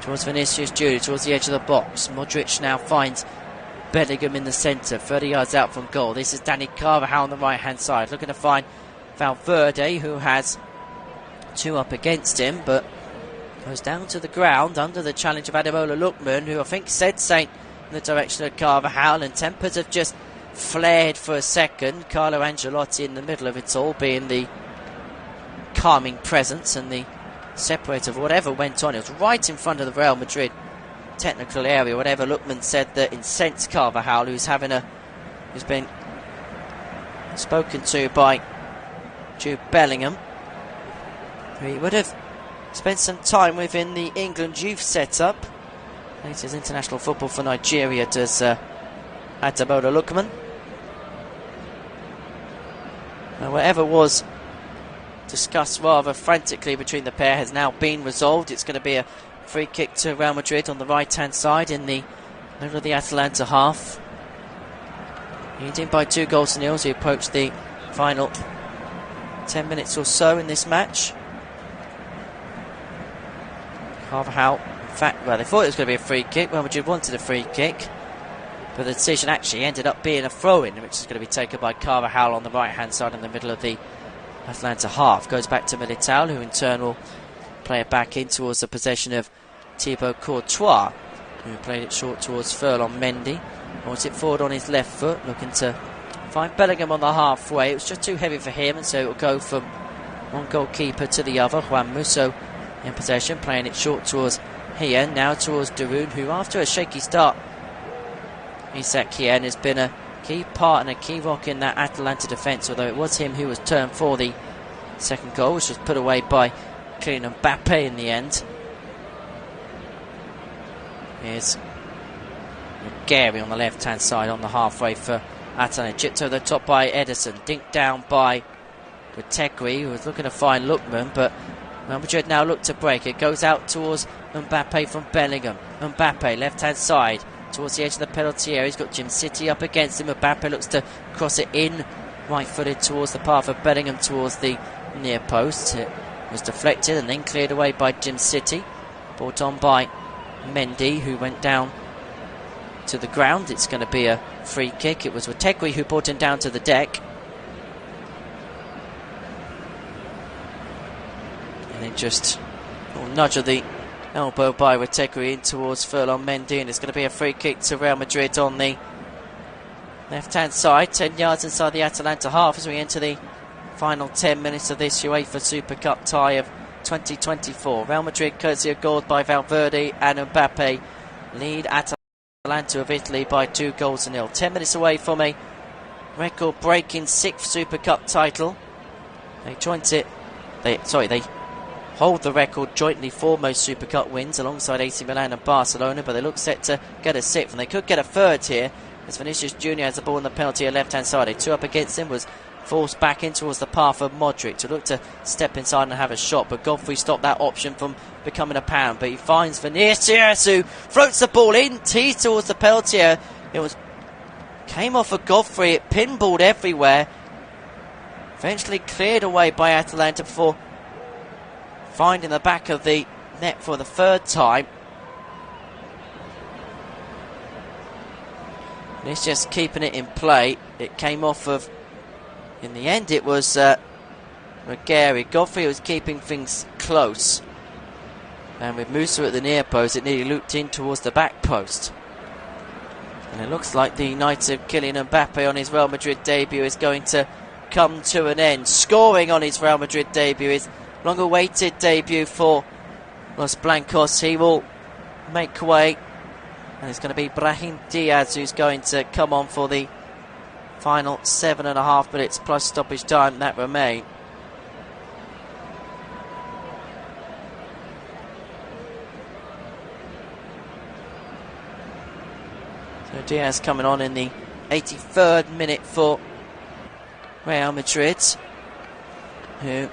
towards Vinicius Junior, towards the edge of the box. Modric now finds Bellingham in the centre, 30 yards out from goal. This is Dani Carvajal on the right hand side, looking to find Valverde, who has 2 up against him, but goes down to the ground under the challenge of Ademola Lookman, who I think said Saint in the direction of Carvajal, and tempers have just flared for a second. Carlo Ancelotti in the middle of it all, being the calming presence and the separator of whatever went on. It was right in front of the Real Madrid technical area. Whatever Lookman said that incensed Carvajal, who's been spoken to by Jude Bellingham, who he would have spent some time within the England youth setup. Plays his international football for Nigeria, does Ademola Lookman. Now, whatever was discussed rather frantically between the pair has now been resolved. It's going to be a free kick to Real Madrid on the right hand side in the middle of the Atalanta half. Leading by 2 goals to 0 as we approach the final 10 minutes or so in this match. Carvajal, in fact, well, they thought it was going to be a free kick. Real Madrid wanted a free kick, but the decision actually ended up being a throw-in, which is going to be taken by Carvajal on the right-hand side in the middle of the Atalanta half. Goes back to Militao, who in turn will play it back in towards the possession of Thibaut Courtois, who played it short towards Ferland Mendy. Wants it forward on his left foot, looking to find Bellingham on the halfway. It was just too heavy for him, and so it will go from one goalkeeper to the other. Juan Musso in possession, playing it short towards Hien, now towards Darun, who after a shaky start, Isak Hien has been a key part and a key rock in that Atalanta defence, although it was him who was turned for the second goal, which was put away by Kylian Mbappe in the end. Here's Gary on the left hand side on the halfway for Atalanta. Chipped over the top by Edison, dinked down by Retegui, who was looking to find Lookman, but Real Madrid now look to break. It goes out towards Mbappe from Bellingham. Mbappe left hand side towards the edge of the penalty area. He's got Jim City up against him. Mbappe looks to cross it in, right footed towards the path of Bellingham towards the near post. It was deflected and then cleared away by Jim City, brought on by Mendy, who went down to the ground. It's going to be a free kick. It was Retegui who brought him down to the deck, and then just a nudge of the elbow by Retegui in towards Ferland Mendy, and it's going to be a free kick to Real Madrid on the left hand side, 10 yards inside the Atalanta half as we enter the final 10 minutes of this UEFA Super Cup tie of 2024. Real Madrid, courtesy of goals by Valverde and Mbappe, lead Atalanta of Italy by 2-0. 10 minutes away from a record-breaking 6th Super Cup title. They hold the record jointly for most Super Cup wins alongside AC Milan and Barcelona, but they look set to get a 6th, and they could get a 3rd here as Vinicius Jr. has the ball in the penalty at left-hand side. A 2 up against him, was forced back in towards the path of Modric to look to step inside and have a shot, but Godfrey stopped that option from becoming apparent. But he finds Vinicius, who floats the ball in, tees towards the penalty area. It came off of Godfrey, it pinballed everywhere, eventually cleared away by Atalanta before finding the back of the net for the 3rd time. And it's just keeping it in play. It came off of, in the end it was Magari. Godfrey was keeping things close, and with Musa at the near post, it nearly looped in towards the back post. And it looks like the night of Kylian Mbappe on his Real Madrid debut is going to come to an end. Scoring on his Real Madrid debut, his long-awaited debut for Los Blancos. He will make way, and it's going to be Brahim Diaz who's going to come on for the final 7.5 minutes plus stoppage time that remain. So Diaz coming on in the 83rd minute for Real Madrid, who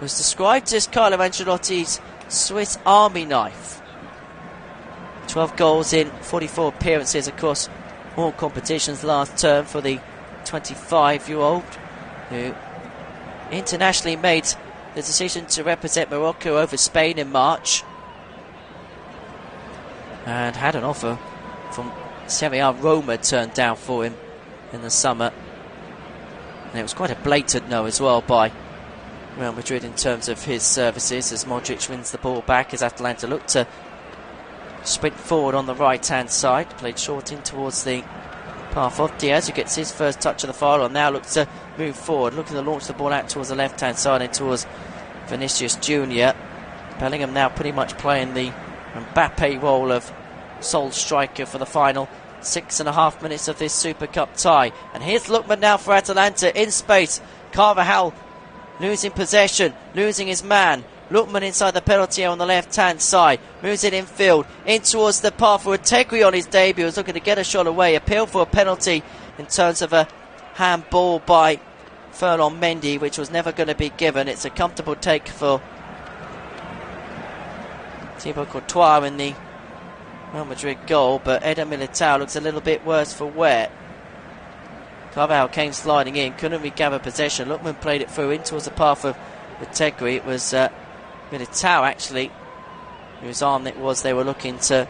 was described as Carlo Ancelotti's Swiss Army knife. 12 goals in 44 appearances across all competitions last term for the 25-year-old, who internationally made the decision to represent Morocco over Spain in March, and had an offer from Serie A Roma turned down for him in the summer, and it was quite a blatant no as well by Real Madrid in terms of his services, as Modric wins the ball back as Atalanta look to sprint forward on the right hand side. Played short in towards the path of Diaz, who gets his first touch of the foul and now looks to move forward, looking to launch the ball out towards the left hand side and towards Vinicius Jr. Bellingham now pretty much playing the Mbappe role of sole striker for the final 6.5 minutes of this Super Cup tie. And here's Lookman now for Atalanta in space. Carvajal losing possession, losing his man. Lookman inside the penalty on the left hand side, moves it infield, in towards the path for Retegui on his debut, was looking to get a shot away. Appeal for a penalty in terms of a handball by Ferland Mendy, which was never going to be given. It's a comfortable take for Thibaut Courtois in the Real Madrid goal, but Eder Militao looks a little bit worse for wear. Carvalho came sliding in, couldn't regather possession. Lookman played it through in towards the path of Retegui. It was Militao actually whose arm it was they were looking to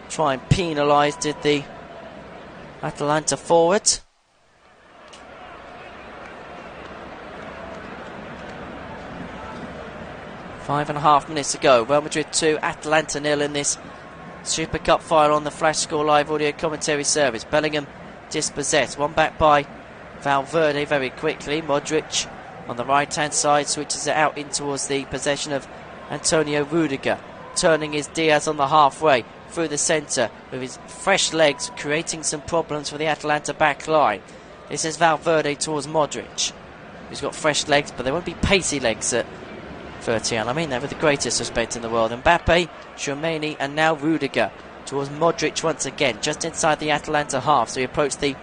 try and penalise, did the Atalanta forward. Five and a half minutes to go. Real Madrid 2, Atalanta 0 in this Super Cup final on the Flash Score Live audio commentary service. Bellingham dispossessed, one back by Valverde very quickly. Modric on the right-hand side, switches it out in towards the possession of Antonio Rudiger. Turning is Diaz on the halfway, through the centre, with his fresh legs creating some problems for the Atalanta back line. This is Valverde towards Modric, who's got fresh legs, but they won't be pacey legs at 30, and I mean that with the greatest respect in the world. Mbappe, Tchouameni, and now Rudiger towards Modric once again, just inside the Atalanta half. So we approach the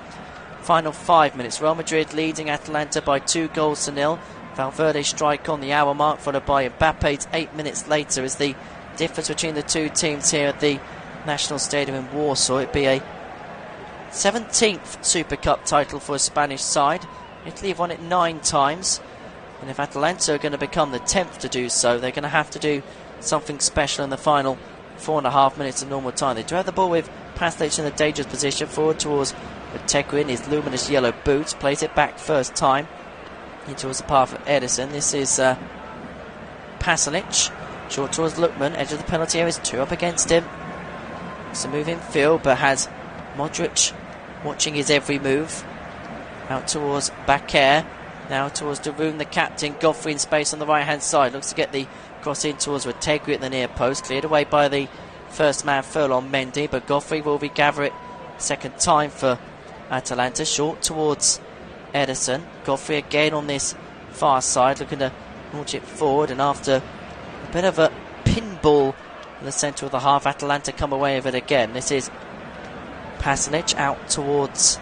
final 5 minutes. Real Madrid leading Atalanta by 2-0. Valverde strike on the hour mark, followed by Mbappe's 8 minutes later, as the difference between the two teams here at the National Stadium in Warsaw. It'd be a 17th Super Cup title for a Spanish side. Italy have won it 9 times, and if Atalanta are going to become the 10th to do so, they're going to have to do something special in the final 4.5 minutes of normal time. They do have the ball with Paslic in a dangerous position, forward towards Atlético in his luminous yellow boots, plays it back first time in towards the path of Ederson. This is Paslic, short towards Lookman, edge of the penalty area, is 2 up against him. It's a move in field, but has Modric watching his every move. Out towards Bakker, now towards Darun, the captain. Godfrey in space on the right hand side, looks to get the cross in towards Retegui at the near post, cleared away by the first man Furlong Mendy, but Godfrey will regather it second time for Atalanta, short towards Ederson. Godfrey again on this far side, looking to launch it forward, and after a bit of a pinball in the centre of the half, Atalanta come away with it again. This is Pasalic out towards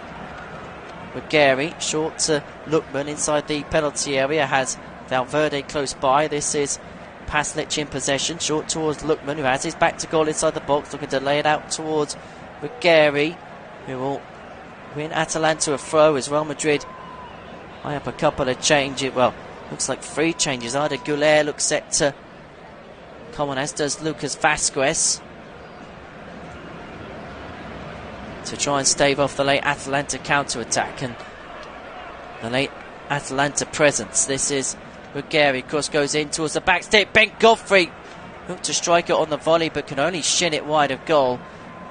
Ruggieri, short to Lookman inside the penalty area, has Valverde close by. This is Pasalic in possession, short towards Lookman, who has his back to goal inside the box, looking to lay it out towards Ruggieri, who will win Atalanta a throw as Real Madrid eye up a couple of changes. Well, looks like 3 changes. Arda Güler looks set to come on, as does Lucas Vazquez, to try and stave off the late Atalanta counter-attack and the late Atalanta presence. This is Ruggieri, cross goes in towards the back stick. Ben Godfrey looked to strike it on the volley, but can only shin it wide of goal.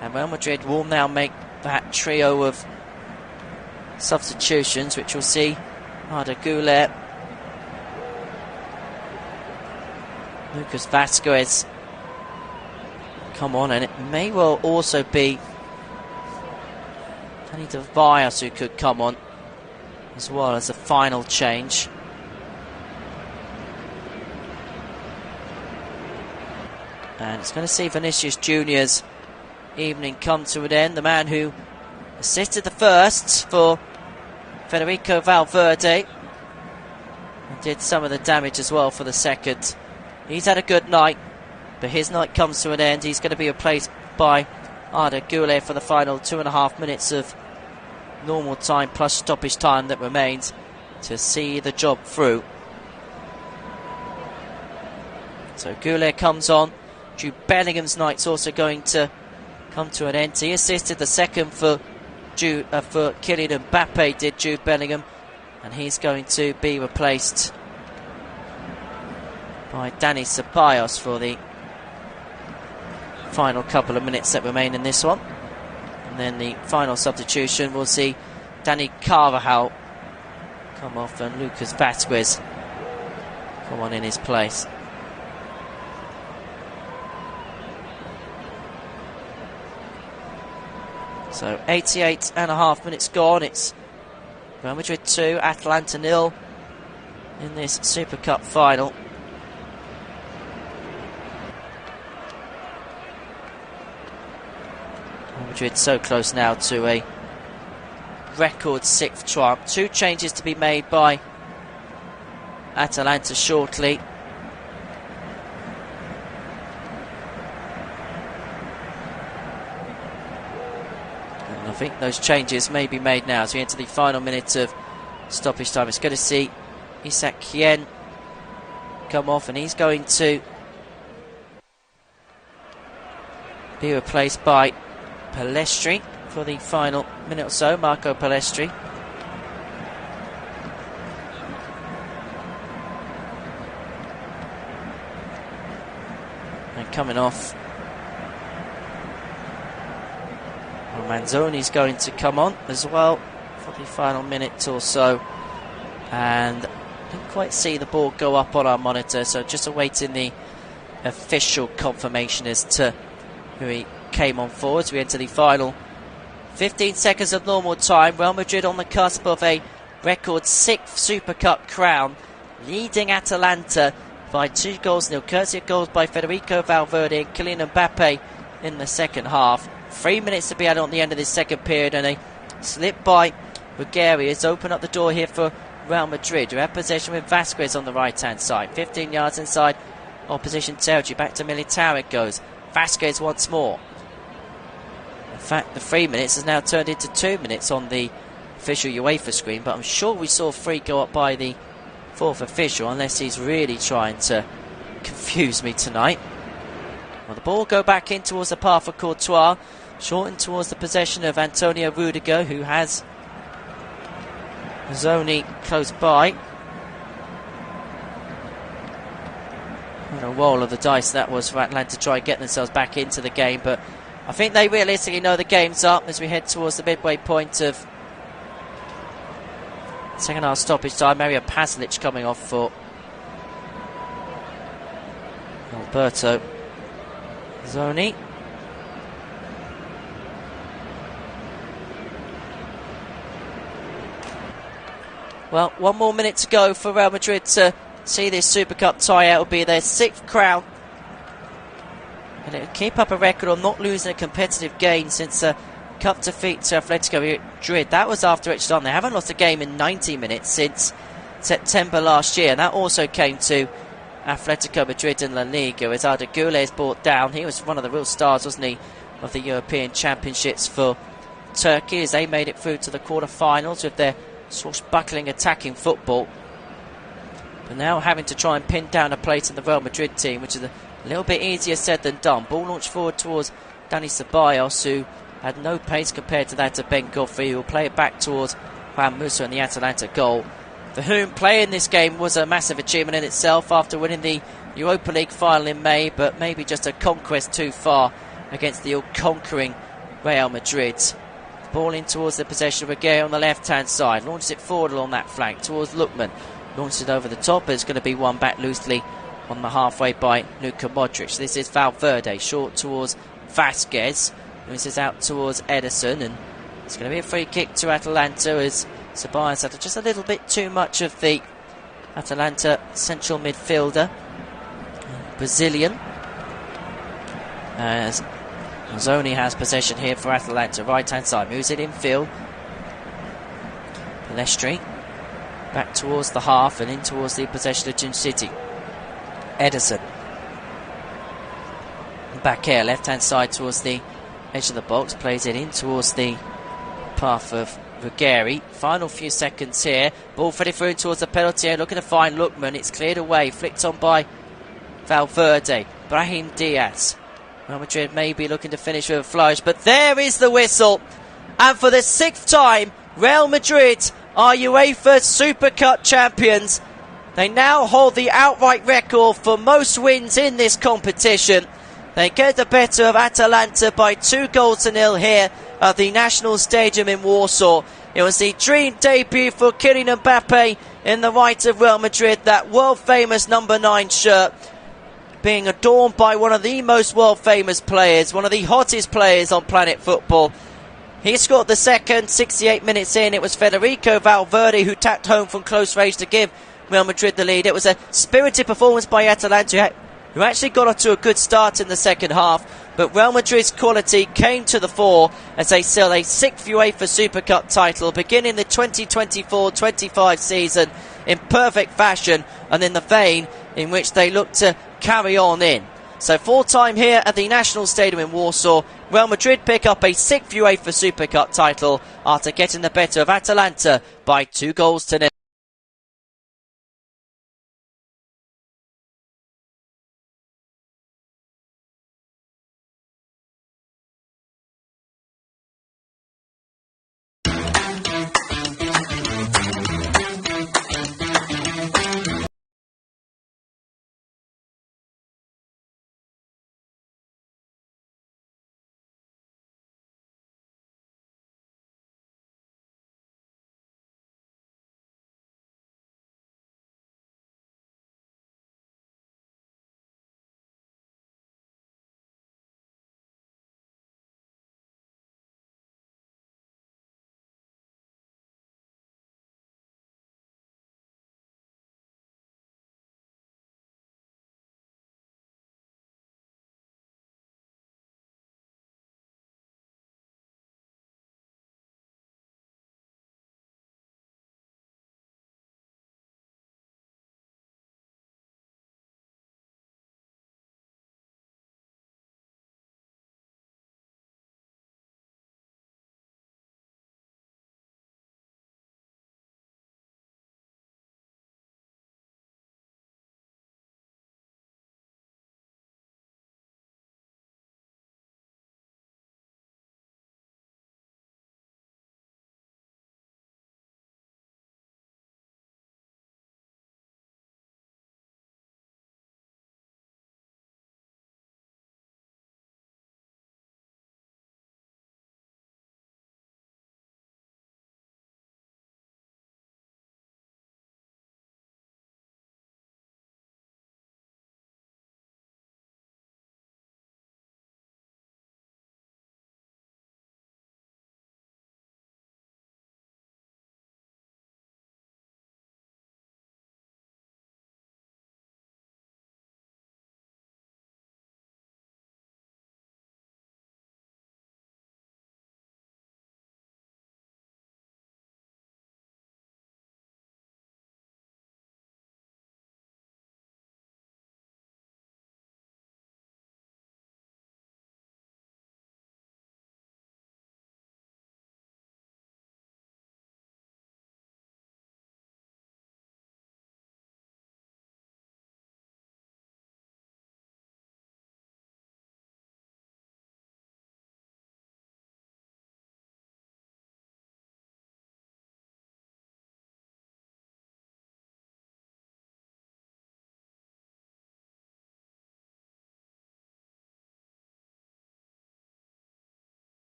And Real Madrid will now make that trio of substitutions, which will see Arda Güler, Lucas Vazquez come on, and it may well also be Danny Tobias who could come on as well as a final change. And it's going to see Vinicius Junior's evening come to an end. The man who assisted the first for Federico Valverde and did some of the damage as well for the second. He's had a good night, but his night comes to an end. He's going to be replaced by Arda Güler for the final 2.5 minutes of normal time plus stoppage time that remains to see the job through. So Güler comes on. Jude Bellingham's night's also going to come to an end. He assisted the second for Kylian Mbappe, did Jude Bellingham, and he's going to be replaced by Dani Ceballos for the final couple of minutes that remain in this one. And then the final substitution, we'll see Dani Carvajal come off and Lucas Vazquez come on in his place. So 88.5 minutes gone. It's Real Madrid 2, Atalanta 0 in this Super Cup final. Real Madrid so close now to a record 6th triumph. 2 changes to be made by Atalanta shortly. I think those changes may be made now as we enter the final minute of stoppage time. It's going to see Isak Kien come off, and he's going to be replaced by Palestri for the final minute or so. Marco Palestri. And coming off, Manzoni's going to come on as well for the final minute or so, and Didn't quite see the ball go up on our monitor, so just awaiting the official confirmation as to who he came on forward. We enter the final 15 seconds of normal time. Real Madrid on the cusp of a record 6th Super Cup crown, leading Atalanta by 2-0, courtesy of goals by Federico Valverde and Kylian Mbappe in the second half. 3 minutes to be added on the end of this second period, and a slip by Bulgaria has opened up the door here for Real Madrid, who have possession with Vasquez on the right hand side, 15 yards inside opposition territory. Back to Militao it goes. Vasquez once more. In fact, the 3 minutes has now turned into 2 minutes on the official UEFA screen, but I'm sure we saw 3 go up by the 4th official, unless he's really trying to confuse me tonight. Well, the ball go back in towards the path of Courtois, shortened towards the possession of Antonio Rudiger, who has Zoni close by. What a roll of the dice that was for Atalanta to try and get themselves back into the game, but I think they realistically know the game's up as we head towards the midway point of second half stoppage time. Mario Pasalic coming off for Alberto Zoni. Well, 1 more minute to go for Real Madrid to see this Super Cup tie out. Will be their 6th crown, and it will keep up a record of not losing a competitive game since a cup defeat to Atlético Madrid. That was after extra time. They haven't lost a game in 90 minutes since September last year, and that also came to Atlético Madrid in La Liga as Arda Güler is brought down. He was one of the real stars, wasn't he, of the European Championships for Turkey, as they made it through to the quarter-finals with their swashbuckling attacking football. But now having to try and pin down a place in the Real Madrid team, which is a little bit easier said than done. Ball launched forward towards Dani Ceballos, who had no pace compared to that of Ben Godfrey, who will play it back towards Juan Musa and the Atalanta goal, for whom playing this game was a massive achievement in itself after winning the Europa League final in May, but maybe just a conquest too far against the all-conquering Real Madrid. Ball in towards the possession of Reguilón on the left-hand side. Launches it forward along that flank towards Lookman. Launches it over the top. It's going to be won back loosely on the halfway by Luka Modric. This is Valverde. Short towards Vasquez. This is out towards Ederson. And it's going to be a free kick to Atalanta as Ceballos had just a little bit too much of the Atalanta central midfielder, Brazilian. As Zoni has possession here for Atalanta, right hand side, moves it infield. Palestri back towards the half and in towards the possession of Jun City. Ederson back here, left hand side towards the edge of the box, plays it in towards the path of Ruggieri. Final few seconds here, ball fed through towards the penalty area, looking to find Lookman. It's cleared away, flicked on by Valverde. Brahim Diaz. Real Madrid may be looking to finish with a flourish, but there is the whistle, and for the 6th time Real Madrid are UEFA Super Cup champions. They now hold the outright record for most wins in this competition. They get the better of Atalanta by 2-0 here at the National Stadium in Warsaw. It was the dream debut for Kylian Mbappe in the right of Real Madrid, that world famous number 9 shirt, being adorned by one of the most world famous players, one of the hottest players on planet football. He scored the second, 68 minutes in. It was Federico Valverde who tapped home from close range to give Real Madrid the lead. It was a spirited performance by Atalanta, who actually got off to a good start in the second half, but Real Madrid's quality came to the fore as they seal a 6th UEFA Super Cup title, beginning the 2024-25 season in perfect fashion and in the vein in which they look to carry on in. So 4th time here at the National Stadium in Warsaw, Real Madrid pick up a 6th UEFA Super Cup title after getting the better of Atalanta by 2-0.